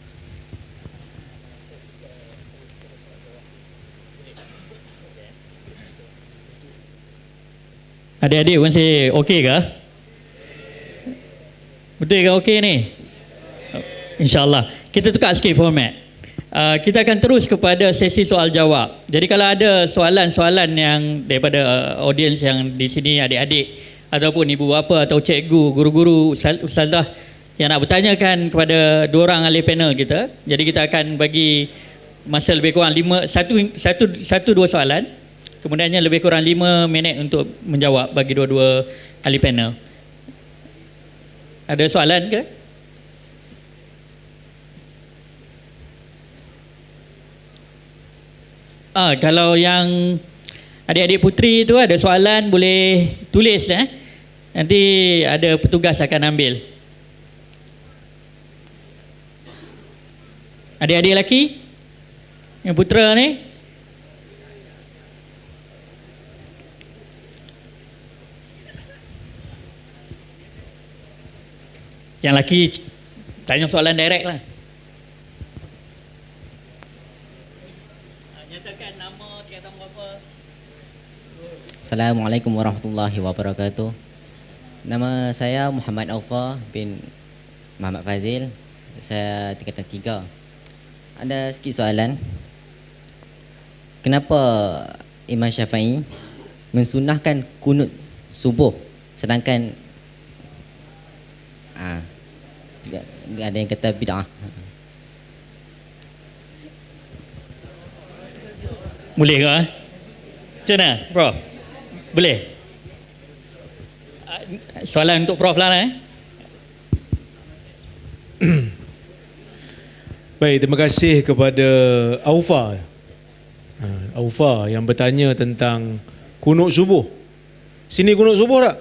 Adik-adik masih okey ke? Betul ke okey ni? InsyaAllah. Kita tukar sikit format. Kita akan terus kepada sesi soal jawab. Jadi kalau ada soalan-soalan yang daripada audiens yang di sini, adik-adik ataupun ibu bapa atau cikgu, guru-guru, ustazah yang nak bertanyakan kepada dua orang ahli panel kita, jadi kita akan bagi masa lebih kurang 2 soalan. Kemudiannya lebih kurang 5 minit untuk menjawab bagi dua-dua ahli panel. Ada soalan ke? Kalau yang adik-adik puteri tu ada soalan boleh tulis nanti ada petugas akan ambil. Adik-adik lelaki yang putera ni, yang lelaki tanya soalan direct lah. Nyatakan nama, tingkatan berapa. Assalamualaikum warahmatullahi wabarakatuh. Nama saya Muhammad Aufa bin Muhammad Fazil. Saya tingkatan 3. Ada sikit soalan. Kenapa Imam Syafi'i mensunahkan kunut subuh sedangkan ada yang kata bid'ah? Boleh ke? Macam mana, Prof? Boleh? Soalan untuk Prof lah Baik, terima kasih kepada Aufa. Aufa yang bertanya tentang kunut subuh. Sini kunut subuh tak?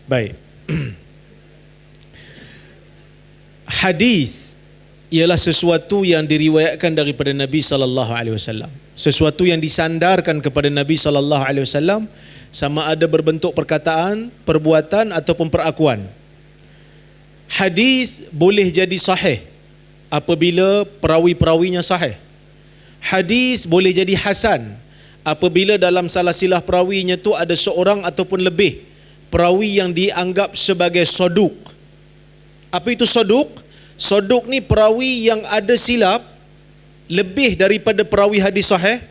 Baik. Hadis ialah sesuatu yang diriwayatkan daripada Nabi sallallahu alaihi wasallam. Sesuatu yang disandarkan kepada Nabi sallallahu alaihi wasallam sama ada berbentuk perkataan, perbuatan ataupun perakuan. Hadis boleh jadi sahih apabila perawi-perawinya sahih. Hadis boleh jadi hasan apabila dalam salah silah perawinya tu ada seorang ataupun lebih perawi yang dianggap sebagai soduk. Apa itu soduk? Soduk ni perawi yang ada silap lebih daripada perawi hadis sahih,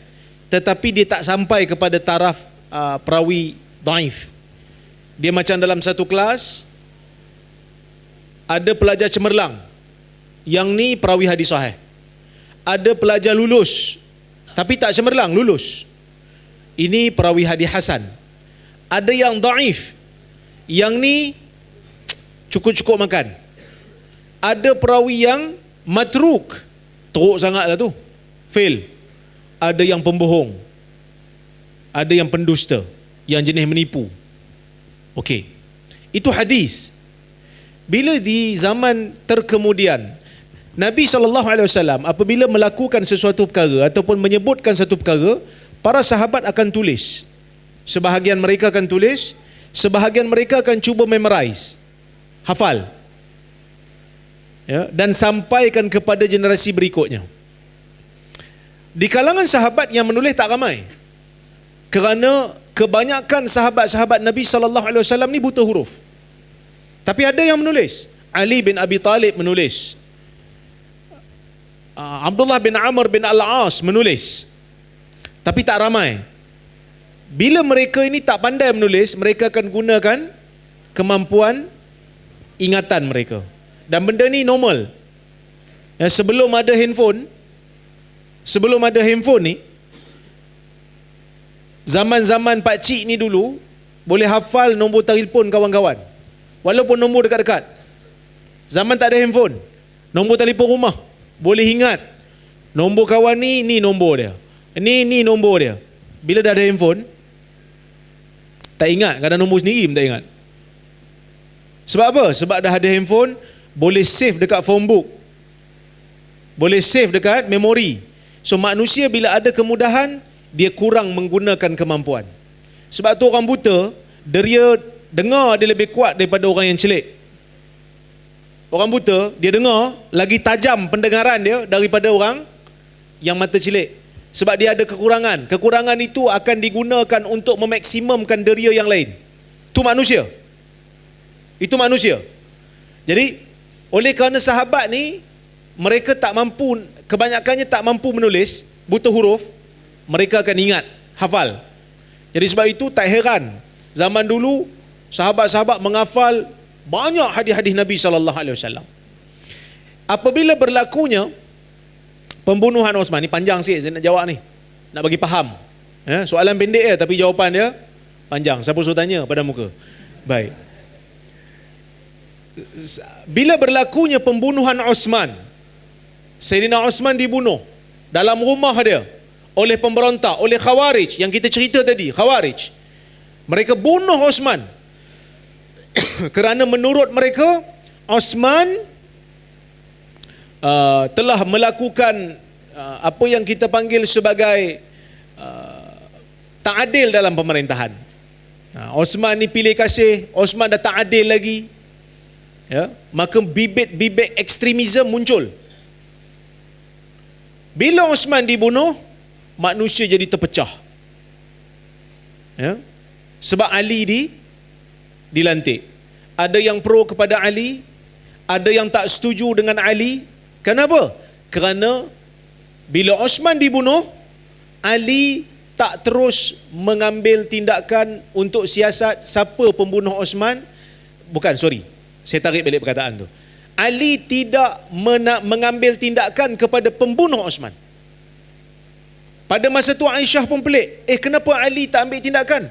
tetapi dia tak sampai kepada taraf perawi dhaif. Dia macam dalam satu kelas ada pelajar cemerlang, yang ni perawi hadis sahih. Ada pelajar lulus tapi tak cemerlang, lulus, ini perawi hadis hasan. Ada yang dhaif, yang ni cukup-cukup makan. Ada perawi yang matruk, teruk sangatlah tu, fail. Ada yang pembohong, ada yang pendusta, yang jenis menipu. Okey, itu hadis. Bila di zaman terkemudian Nabi SAW apabila melakukan sesuatu perkara ataupun menyebutkan satu perkara, para sahabat akan tulis. Sebahagian mereka akan tulis, sebahagian mereka akan cuba memorize, hafal, ya, dan sampaikan kepada generasi berikutnya. Di kalangan sahabat yang menulis tak ramai, kerana kebanyakan sahabat-sahabat Nabi SAW ni buta huruf. Tapi ada yang menulis. Ali bin Abi Talib menulis, Abdullah bin Amr bin Al-As menulis, tapi tak ramai. Bila mereka ini tak pandai menulis, mereka akan gunakan kemampuan ingatan mereka. Dan benda ni normal. Ya, sebelum ada handphone ni, zaman-zaman pakcik ni dulu, boleh hafal nombor telefon kawan-kawan, walaupun nombor dekat-dekat. Zaman tak ada handphone, nombor telefon rumah boleh ingat. Nombor kawan ni nombor dia, ni nombor dia. Bila dah ada handphone, tak ingat, kadang nombor sendiri pun tak ingat. Sebab apa? Sebab dah ada handphone, boleh save dekat phone book, boleh save dekat memori. So manusia bila ada kemudahan, dia kurang menggunakan kemampuan. Sebab tu orang buta, dia dengar dia lebih kuat daripada orang yang celik. Orang buta, dia dengar lagi tajam pendengaran dia daripada orang yang mata celik. Sebab dia ada kekurangan. Kekurangan itu akan digunakan untuk memaksimumkan deria yang lain. Itu manusia. Itu manusia. Jadi, oleh kerana sahabat ni, mereka tak mampu, kebanyakannya tak mampu menulis, buta huruf, mereka akan ingat, hafal. Jadi sebab itu tak heran, zaman dulu, sahabat-sahabat menghafal banyak hadis-hadis Nabi SAW. Apabila berlakunya pembunuhan Osman, ni panjang sikit saya nak jawab ni, nak bagi faham. Soalan pendek je tapi jawapan dia panjang. Siapa suruh tanya pada muka? Baik. Bila berlakunya pembunuhan Osman, Sayyidina Osman dibunuh dalam rumah dia oleh pemberontak, oleh Khawarij yang kita cerita tadi, Khawarij. Mereka bunuh Osman kerana menurut mereka Osman telah melakukan apa yang kita panggil sebagai tak adil dalam pemerintahan. Osman ni pilih kasih, Osman dah tak adil lagi, ya, maka bibit-bibit ekstremisme muncul. Bila Osman dibunuh, manusia jadi terpecah, ya, sebab Ali dilantik. Ada yang pro kepada Ali, ada yang tak setuju dengan Ali. Kenapa? Kerana bila Osman dibunuh, Ali tak terus mengambil tindakan untuk siasat siapa pembunuh Osman. Bukan, sorry, saya tarik balik perkataan tu. Ali tidak mengambil tindakan kepada pembunuh Osman. Pada masa tu Aisyah pun pelik. Kenapa Ali tak ambil tindakan?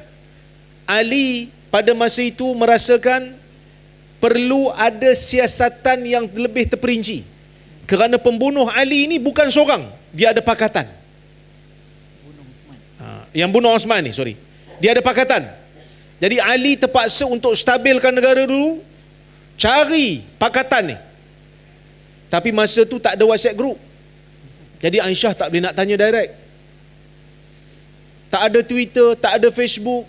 Ali pada masa itu merasakan perlu ada siasatan yang lebih terperinci. Kerana pembunuh Ali ini bukan seorang, dia ada pakatan. Yang bunuh Osman ni, sorry, dia ada pakatan. Jadi Ali terpaksa untuk stabilkan negara dulu, cari pakatan ni. Tapi masa tu tak ada WhatsApp group, jadi Aisyah tak boleh nak tanya direct. Tak ada Twitter, tak ada Facebook,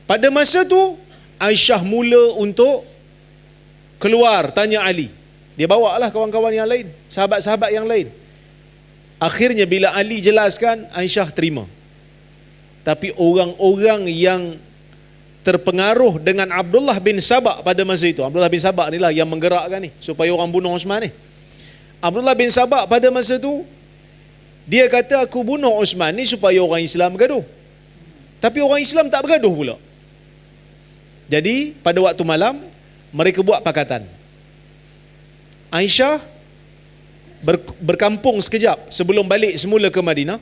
Pada masa tu Aisyah mula untuk keluar tanya Ali. Dia bawa lah kawan-kawan yang lain, sahabat-sahabat yang lain. Akhirnya bila Ali jelaskan, Aisyah terima. Tapi orang-orang yang terpengaruh dengan Abdullah bin Sabah pada masa itu, Abdullah bin Sabah ni lah yang menggerakkan ni supaya orang bunuh Osman ni. Abdullah bin Sabah pada masa tu dia kata, aku bunuh Osman ni supaya orang Islam bergaduh. Tapi orang Islam tak bergaduh pula. Jadi pada waktu malam mereka buat pakatan. Aisyah berkampung sekejap sebelum balik semula ke Madinah.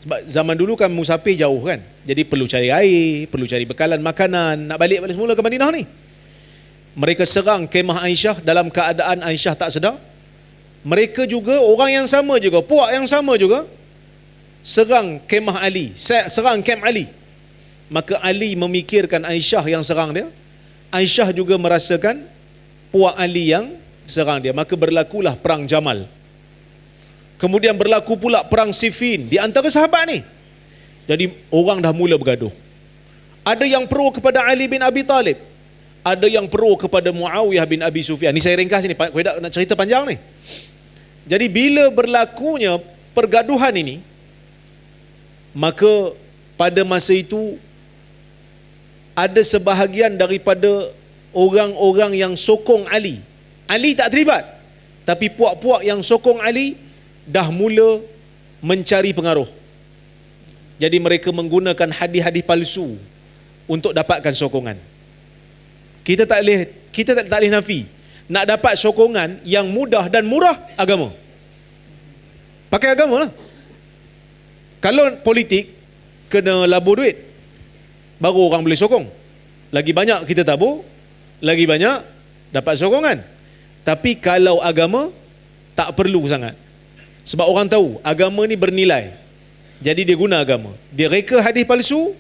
Sebab zaman dulu kan musafir jauh kan. Jadi perlu cari air, perlu cari bekalan makanan, nak balik semula ke Madinah ni. Mereka serang kemah Aisyah dalam keadaan Aisyah tak sedar. Mereka juga, orang yang sama juga, puak yang sama juga, serang kemah Ali, serang kem Ali. Maka Ali memikirkan Aisyah yang serang dia. Aisyah juga merasakan puak Ali yang serang dia. Maka berlakulah perang Jamal. Kemudian berlaku pula perang Siffin di antara sahabat ni. Jadi orang dah mula bergaduh. Ada yang pro kepada Ali bin Abi Talib, ada yang pro kepada Muawiyah bin Abi Sufyan. Ni saya ringkas ni, Pak Kuedak nak cerita panjang ni. Jadi bila berlakunya pergaduhan ini, maka pada masa itu ada sebahagian daripada orang-orang yang sokong Ali. Ali tak terlibat, tapi puak-puak yang sokong Ali dah mula mencari pengaruh. Jadi mereka menggunakan hadis-hadis palsu untuk dapatkan sokongan. Kita tak boleh nafi. Nak dapat sokongan yang mudah dan murah, agama. Pakai agama lah. Kalau politik, kena labur duit, baru orang boleh sokong. Lagi banyak kita tabur, lagi banyak dapat sokongan. Tapi kalau agama, tak perlu sangat. Sebab orang tahu agama ni bernilai. Jadi dia guna agama. Dia reka hadis palsu,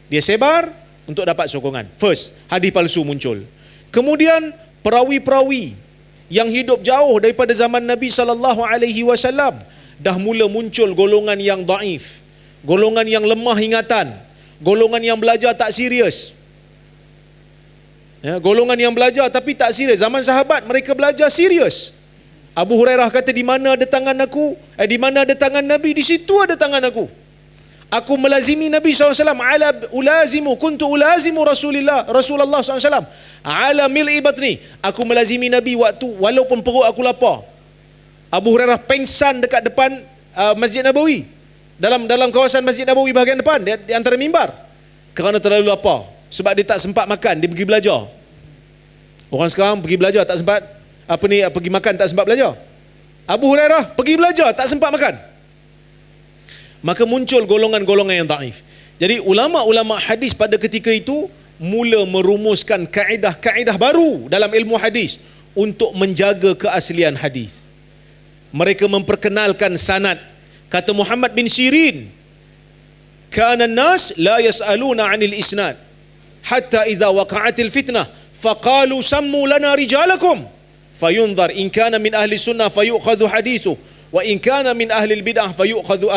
dia sebar untuk dapat sokongan. First, hadis palsu muncul. Kemudian perawi-perawi yang hidup jauh daripada zaman Nabi SAW dah mula muncul golongan yang daif, golongan yang lemah ingatan, golongan yang belajar tak serius. Ya, golongan yang belajar tapi tak serius. Zaman sahabat mereka belajar serius. Abu Hurairah kata, di mana ada tangan aku, di mana ada tangan Nabi, di situ ada tangan aku. Aku melazimi Nabi SAW, kuntu ulazimu Rasulullah SAW, ala mil'i batni. Aku melazimi Nabi waktu walaupun perut aku lapar. Abu Hurairah pengsan dekat depan Masjid Nabawi. Dalam kawasan Masjid Nabawi bahagian depan, di antara mimbar. Kerana terlalu lapar. Sebab dia tak sempat makan, dia pergi belajar. Orang sekarang pergi belajar tak sempat, pergi makan tak sempat belajar. Abu Hurairah pergi belajar tak sempat makan. Maka muncul golongan-golongan yang daif. Jadi ulama-ulama hadis pada ketika itu mula merumuskan kaedah-kaedah baru dalam ilmu hadis untuk menjaga keaslian hadis. Mereka memperkenalkan sanad. Kata Muhammad bin Sirin, kana an-nas la yas'aluna 'anil isnad hatta idza waqa'atil fitnah faqalu sammu lana rijalakum fayunzar in kana min ahli sunnah fayu'khadhu hadithu wa in kana min ahli bidah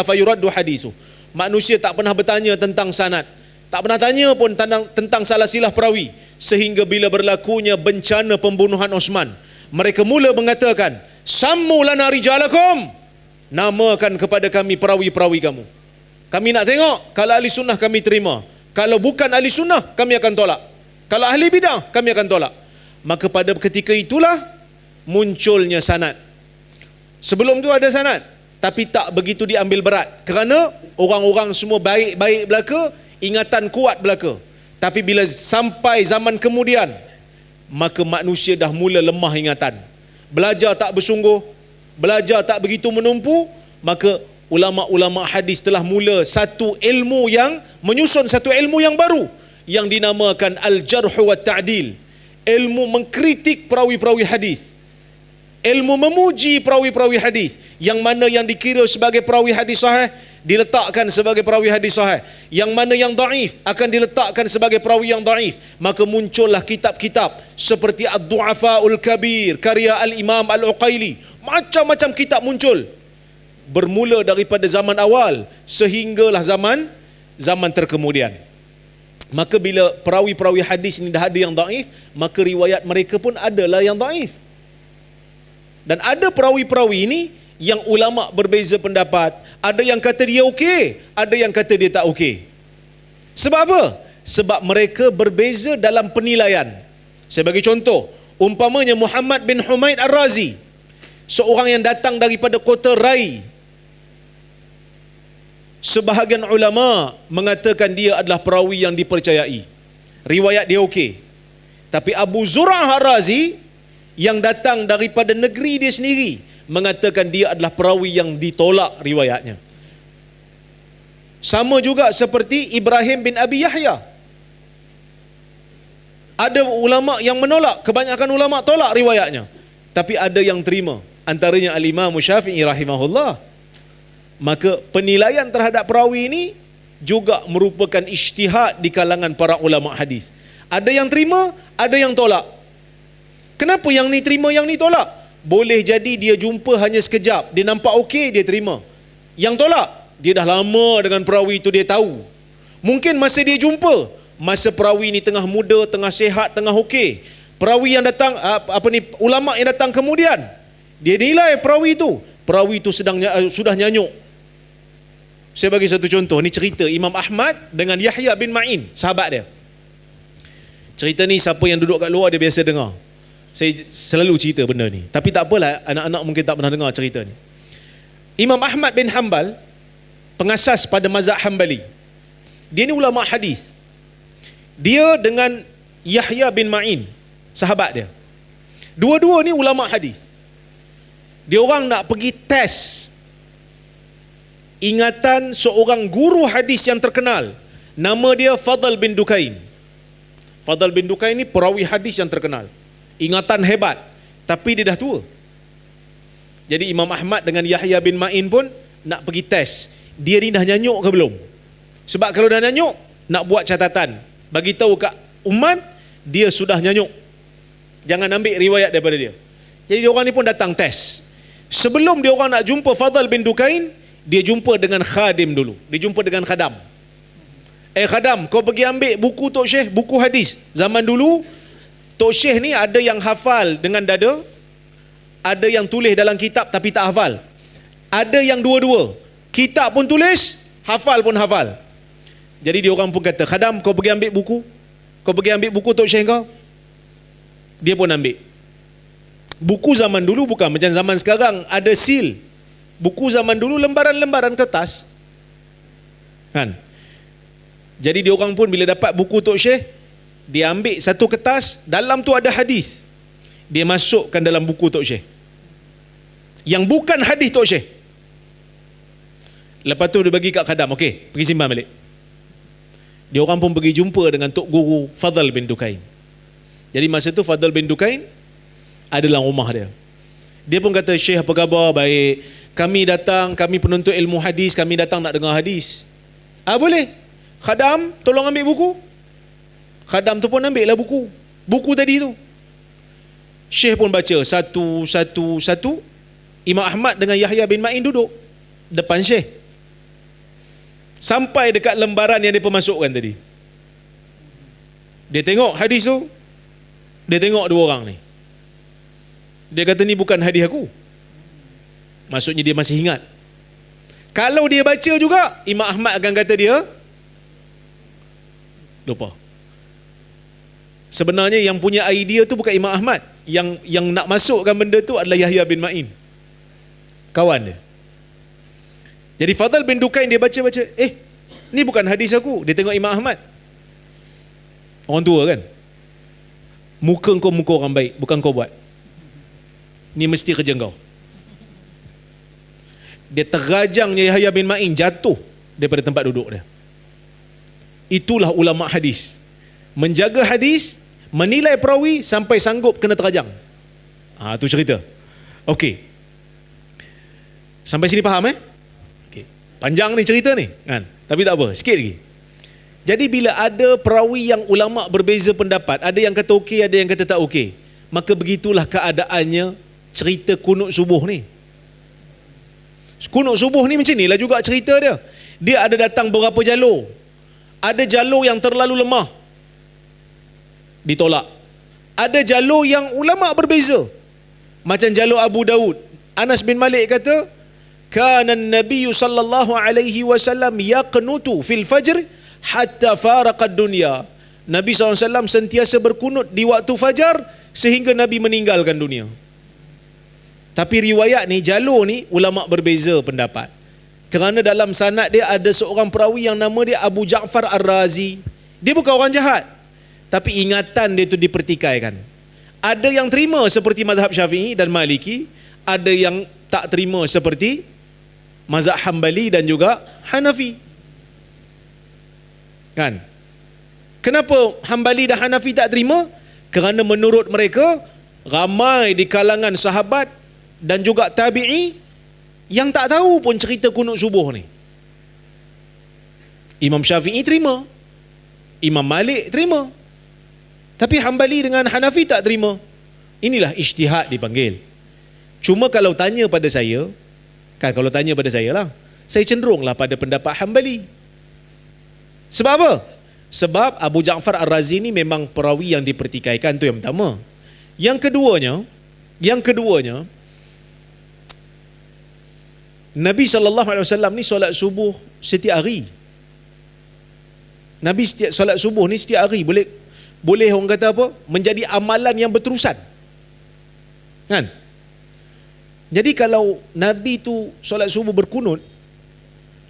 fayuraddu hadithu. Manusia tak pernah bertanya tentang sanad, tak pernah tanya pun tentang salah silah perawi, sehingga bila berlakunya bencana pembunuhan Osman, mereka mula mengatakan, sammu lana rijalakum, namakan kepada kami perawi-perawi kamu. Kami nak tengok, kalau ahli sunnah kami terima, kalau bukan ahli sunnah kami akan tolak, kalau ahli bidah kami akan tolak. Maka pada ketika itulah munculnya sanad. Sebelum tu ada sanad, tapi tak begitu diambil berat, kerana orang-orang semua baik-baik belaka, ingatan kuat belaka. Tapi bila sampai zaman kemudian, maka manusia dah mula lemah ingatan, belajar tak bersungguh, belajar tak begitu menumpu. Maka ulama-ulama hadis telah mula satu ilmu yang menyusun satu ilmu yang baru yang dinamakan al-jarh wa ta'dil. Ilmu mengkritik perawi-perawi hadis, ilmu memuji perawi-perawi hadis. Yang mana yang dikira sebagai perawi hadis sahih diletakkan sebagai perawi hadis sahih, yang mana yang dhaif akan diletakkan sebagai perawi yang dhaif. Maka muncullah kitab-kitab seperti Ad-Du'afaul Kabir karya Al-Imam Al-Uqaili. Macam-macam kitab muncul bermula daripada zaman awal sehinggalah zaman terkemudian. Maka bila perawi-perawi hadis ni dah ada yang daif, maka riwayat mereka pun adalah yang daif. Dan ada perawi-perawi ini yang ulama berbeza pendapat. Ada yang kata dia okey, ada yang kata dia tak okey. Sebab apa? Sebab mereka berbeza dalam penilaian. Saya bagi contoh, umpamanya Muhammad bin Humaid Ar-Razi, seorang yang datang daripada kota Rai. Sebahagian ulama mengatakan dia adalah perawi yang dipercayai. Riwayat dia okey. Tapi Abu Zur'ah Ar-Razi yang datang daripada negeri dia sendiri mengatakan dia adalah perawi yang ditolak riwayatnya. Sama juga seperti Ibrahim bin Abi Yahya. Ada ulama yang menolak, kebanyakan ulama tolak riwayatnya. Tapi ada yang terima, antaranya Al-Imam Syafi'i rahimahullah. Maka penilaian terhadap perawi ini juga merupakan ijtihad di kalangan para ulama hadis. Ada yang terima, ada yang tolak. Kenapa yang ni terima, yang ni tolak? Boleh jadi dia jumpa hanya sekejap, dia nampak okey, dia terima. Yang tolak, dia dah lama dengan perawi itu, dia tahu. Mungkin masa dia jumpa, masa perawi ni tengah muda, tengah sihat, tengah okey. Perawi yang datang, ulama yang datang kemudian, dia nilai perawi itu sudah nyanyuk. Saya bagi satu contoh, ni cerita Imam Ahmad dengan Yahya bin Ma'in, sahabat dia. Cerita ni siapa yang duduk kat luar dia biasa dengar. Saya selalu cerita benda ni. Tapi tak apalah, anak-anak mungkin tak pernah dengar cerita ni. Imam Ahmad bin Hanbal, pengasas pada mazhab Hanbali. Dia ni ulama hadis. Dia dengan Yahya bin Ma'in, sahabat dia. Dua-dua ni ulama hadis. Dia orang nak pergi tes ingatan seorang guru hadis yang terkenal. Nama dia Fadl bin Dukain. Fadl bin Dukain ni perawi hadis yang terkenal. Ingatan hebat, tapi dia dah tua. Jadi Imam Ahmad dengan Yahya bin Ma'in pun nak pergi tes, dia ni dah nyanyuk ke belum. Sebab kalau dah nyanyuk, nak buat catatan, bagi tahu kat umat dia sudah nyanyuk, jangan ambil riwayat daripada dia. Jadi dia orang ni pun datang tes. Sebelum dia orang nak jumpa Fadl bin Dukain, dia jumpa dengan khadim dulu. Dia jumpa dengan khadam. Khadam, kau pergi ambil buku Tok Syekh, buku hadis. Zaman dulu Tok Syekh ni ada yang hafal dengan dada, ada yang tulis dalam kitab tapi tak hafal. Ada yang dua-dua, kitab pun tulis, hafal pun hafal. Jadi dia orang pun kata, khadam, kau pergi ambil buku. Kau pergi ambil buku Tok Syekh kau. Dia pun ambil. Buku zaman dulu bukan macam zaman sekarang ada seal. Buku zaman dulu lembaran-lembaran kertas. Kan? Jadi dia orang pun bila dapat buku Tok Syekh, dia ambil satu kertas, dalam tu ada hadis. Dia masukkan dalam buku Tok Syekh. Yang bukan hadis Tok Syekh. Lepas tu dia bagi kat khadam, okey, pergi simpan balik. Dia orang pun pergi jumpa dengan Tok Guru Fadl bin Dukain. Jadi masa tu Fadl bin Dukain ada dalam rumah dia. Dia pun kata, Syekh apa khabar? Baik. Kami datang, kami penuntut ilmu hadis, kami datang nak dengar hadis. Boleh. Khadam, tolong ambil buku. Khadam tu pun ambil lah buku tadi tu. Syekh pun baca satu. Imam Ahmad dengan Yahya bin Ma'in duduk depan Syekh. Sampai dekat lembaran yang dia pemasukkan tadi. Dia tengok hadis tu. Dia tengok dua orang ni. Dia kata, ni bukan hadis aku. Maksudnya dia masih ingat. Kalau dia baca juga, Imam Ahmad akan kata dia lupa. Sebenarnya yang punya idea tu bukan Imam Ahmad. Yang nak masukkan benda tu adalah Yahya bin Ma'in, kawan dia. Jadi Fadl bin Dukain dia baca-baca, ni bukan hadis aku. Dia tengok Imam Ahmad, orang tua kan, muka kau muka orang baik, bukan kau buat. Ni mesti kerja kau. Dia terajangnya Yahya bin Ma'in jatuh daripada tempat duduk dia. Itulah ulama hadis. Menjaga hadis, menilai perawi sampai sanggup kena terajang. Tu cerita. Okey. Sampai sini faham Okey. Panjang ni cerita ni kan. Tapi tak apa, sikit lagi. Jadi bila ada perawi yang ulama berbeza pendapat, ada yang kata okey, ada yang kata tak okey, maka begitulah keadaannya cerita kunut subuh ni. Kunut subuh ni macam inilah juga cerita dia. Dia ada datang beberapa jalur. Ada jalur yang terlalu lemah, ditolak. Ada jalur yang ulama berbeza. Macam jalur Abu Daud. Anas bin Malik kata, kana an-nabiy sallallahu alaihi wasallam yaqnutu fil fajr hatta faraqa ad-dunya. Nabi SAW sentiasa berkunut di waktu fajar sehingga Nabi meninggalkan dunia. Tapi riwayat ni, jalur ni, ulama berbeza pendapat. Kerana dalam sanad dia ada seorang perawi yang nama dia Abu Ja'far Ar-Razi. Dia bukan orang jahat, tapi ingatan dia tu dipertikaikan. Ada yang terima seperti mazhab Syafi'i dan Maliki, ada yang tak terima seperti mazhab Hambali dan juga Hanafi. Kan? Kenapa Hambali dan Hanafi tak terima? Kerana menurut mereka, ramai di kalangan sahabat dan juga tabi'i yang tak tahu pun cerita kunut subuh ni. Imam Syafi'i terima, Imam Malik terima, tapi Hambali dengan Hanafi tak terima. Inilah ijtihad dipanggil. Cuma kalau tanya pada saya, kan, kalau tanya pada saya lah, saya cenderunglah pada pendapat Hambali. Sebab apa? Sebab Abu Ja'far Ar-Razi ni memang perawi yang dipertikaikan, tu yang pertama. Yang keduanya, Nabi SAW ni solat subuh setiap hari. Nabi solat subuh ni setiap hari. Boleh orang kata apa? Menjadi amalan yang berterusan. Kan? Jadi kalau Nabi tu solat subuh berkunut,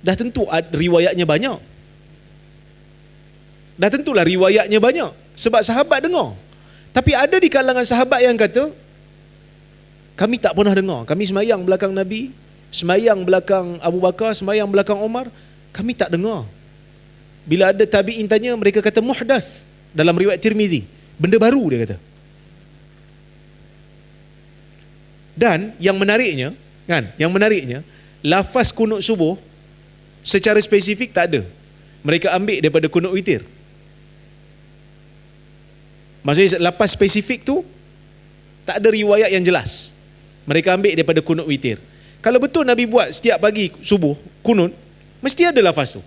dah tentu riwayatnya banyak. Dah tentulah riwayatnya banyak. Sebab sahabat dengar. Tapi ada di kalangan sahabat yang kata, kami tak pernah dengar. Kami semayang belakang Nabi, semayang belakang Abu Bakar, semayang belakang Umar, kami tak dengar. Bila ada tabi'in tanya, mereka kata muhdath. Dalam riwayat Tirmizi, benda baru dia kata. Dan yang menariknya, kan, lafaz kunut subuh secara spesifik tak ada. Mereka ambil daripada kunut witir. Maksudnya lafaz spesifik tu tak ada riwayat yang jelas. Mereka ambil daripada kunut witir. Kalau betul Nabi buat setiap pagi subuh kunut, mesti ada lafaz tu.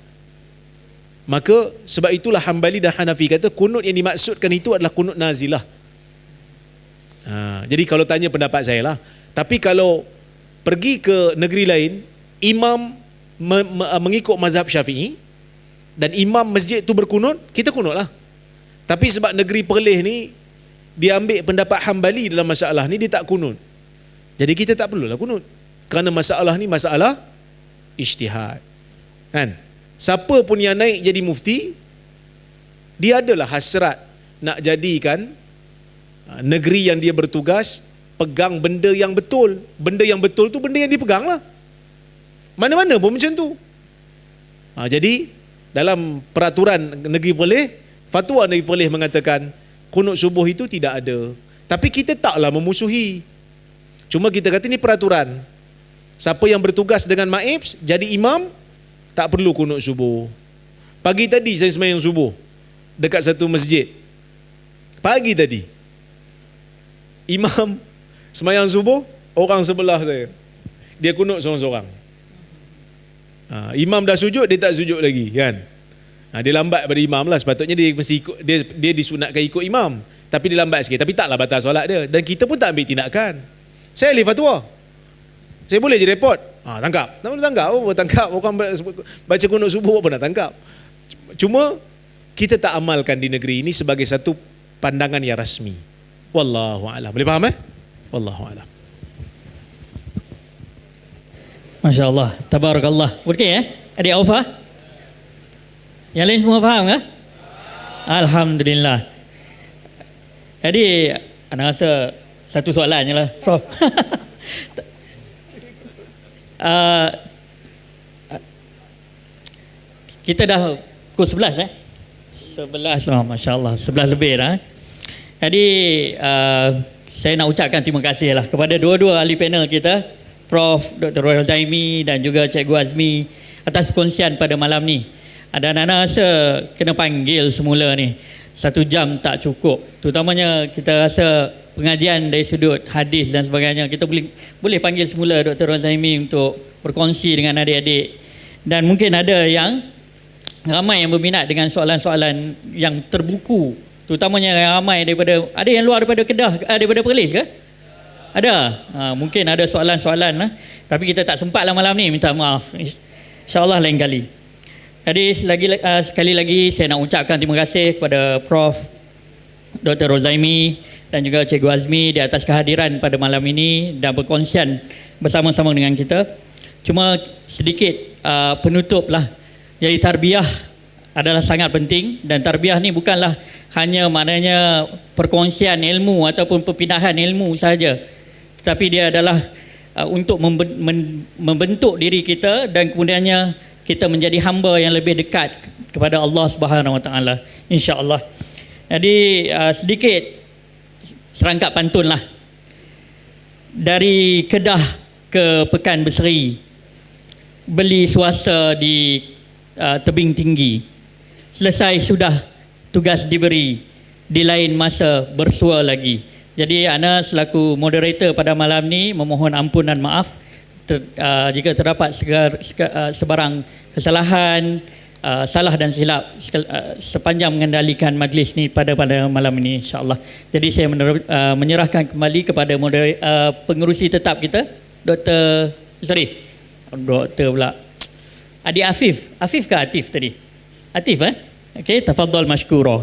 Maka sebab itulah Hambali dan Hanafi kata kunut yang dimaksudkan itu adalah kunut nazilah. Jadi kalau tanya pendapat saya lah. Tapi kalau pergi ke negeri lain, imam mengikut mazhab Syafi'i dan imam masjid tu berkunut, kita kunut lah. Tapi sebab negeri Perlis ni dia ambil pendapat Hambali dalam masalah ni, dia tak kunut. Jadi kita tak perlulah kunut. Kerana masalah ni masalah ijtihad. Kan? Siapa pun yang naik jadi mufti, dia adalah hasrat nak jadikan negeri yang dia bertugas pegang benda yang betul. Benda yang betul tu benda yang dipegang lah. Mana-mana pun macam tu. Jadi dalam peraturan negeri Perlis, fatwa negeri Perlis mengatakan kunut subuh itu tidak ada. Tapi kita taklah memusuhi. Cuma kita kata ni peraturan. Siapa yang bertugas dengan maibs jadi imam, tak perlu kunut subuh. Pagi tadi saya sembahyang subuh dekat satu masjid. Pagi tadi imam sembahyang subuh, orang sebelah saya dia kunut seorang-seorang. Imam dah sujud, dia tak sujud lagi, kan? Dia lambat pada imam lah. Sepatutnya dia mesti ikut, dia disunatkan ikut imam, tapi dia lambat sikit. Tapi taklah batal solat dia. Dan kita pun tak ambil tindakan. Saya ahli fatwa, saya boleh je report. Tangkap. Tak boleh tangkap. Tangkap orang baca kunut subuh apa nak tangkap. Cuma kita tak amalkan di negeri ini sebagai satu pandangan yang rasmi. Wallahu a'lam. Boleh faham Wallahu a'lam. Masya-Allah, tabarakallah. Okey Adik Aufa? Yang lain semua faham ke? Alhamdulillah. Jadi anda rasa satu soalan je lah, Prof. Kita dah pukul 11 11, masya-Allah, 11 lebih dah. Jadi saya nak ucapkan terima kasih lah kepada dua-dua ahli panel kita, Prof. Dr. Royal Zaimi dan juga Cikgu Azmi atas perkongsian pada malam ni. Ada anak-anak rasa kena panggil semula ni. 1 jam tak cukup. Terutamanya kita rasa pengajian dari sudut hadis dan sebagainya, kita boleh panggil semula Dr. Royal Zaimi untuk berkongsi dengan adik-adik. Dan mungkin ada yang ramai yang berminat dengan soalan-soalan yang terbuku, terutamanya yang ramai daripada, ada yang luar daripada Kedah, daripada Perlis ke? Ada. Mungkin ada soalan-soalan lah. Tapi kita tak sempat lah malam ni, minta maaf. InsyaAllah lain kali. Jadi sekali lagi saya nak ucapkan terima kasih kepada Prof. Dr. Rozaimi dan juga Cikgu Azmi di atas kehadiran pada malam ini dan berkongsian bersama-sama dengan kita. Cuma sedikit penutup lah. Jadi tarbiyah adalah sangat penting, dan tarbiyah ni bukanlah hanya maknanya perkongsian ilmu ataupun perpindahan ilmu sahaja, tetapi dia adalah untuk membentuk diri kita dan kemudiannya kita menjadi hamba yang lebih dekat kepada Allah Subhanahu Wa Taala, insya-Allah. Jadi sedikit serangkap pantun lah. Dari Kedah ke Pekan Berseri, beli suasa di tebing tinggi. Selesai sudah tugas diberi, di lain masa bersua lagi. Jadi ana selaku moderator pada malam ni memohon ampun dan maaf jika terdapat sebarang kesalahan, salah dan silap sepanjang mengendalikan majlis ni pada malam ini, insya-Allah. Jadi saya menyerahkan kembali kepada pengerusi tetap kita, Dr. Adik Afif ke Atif tadi? Atif Okey, tafadhal mashkura.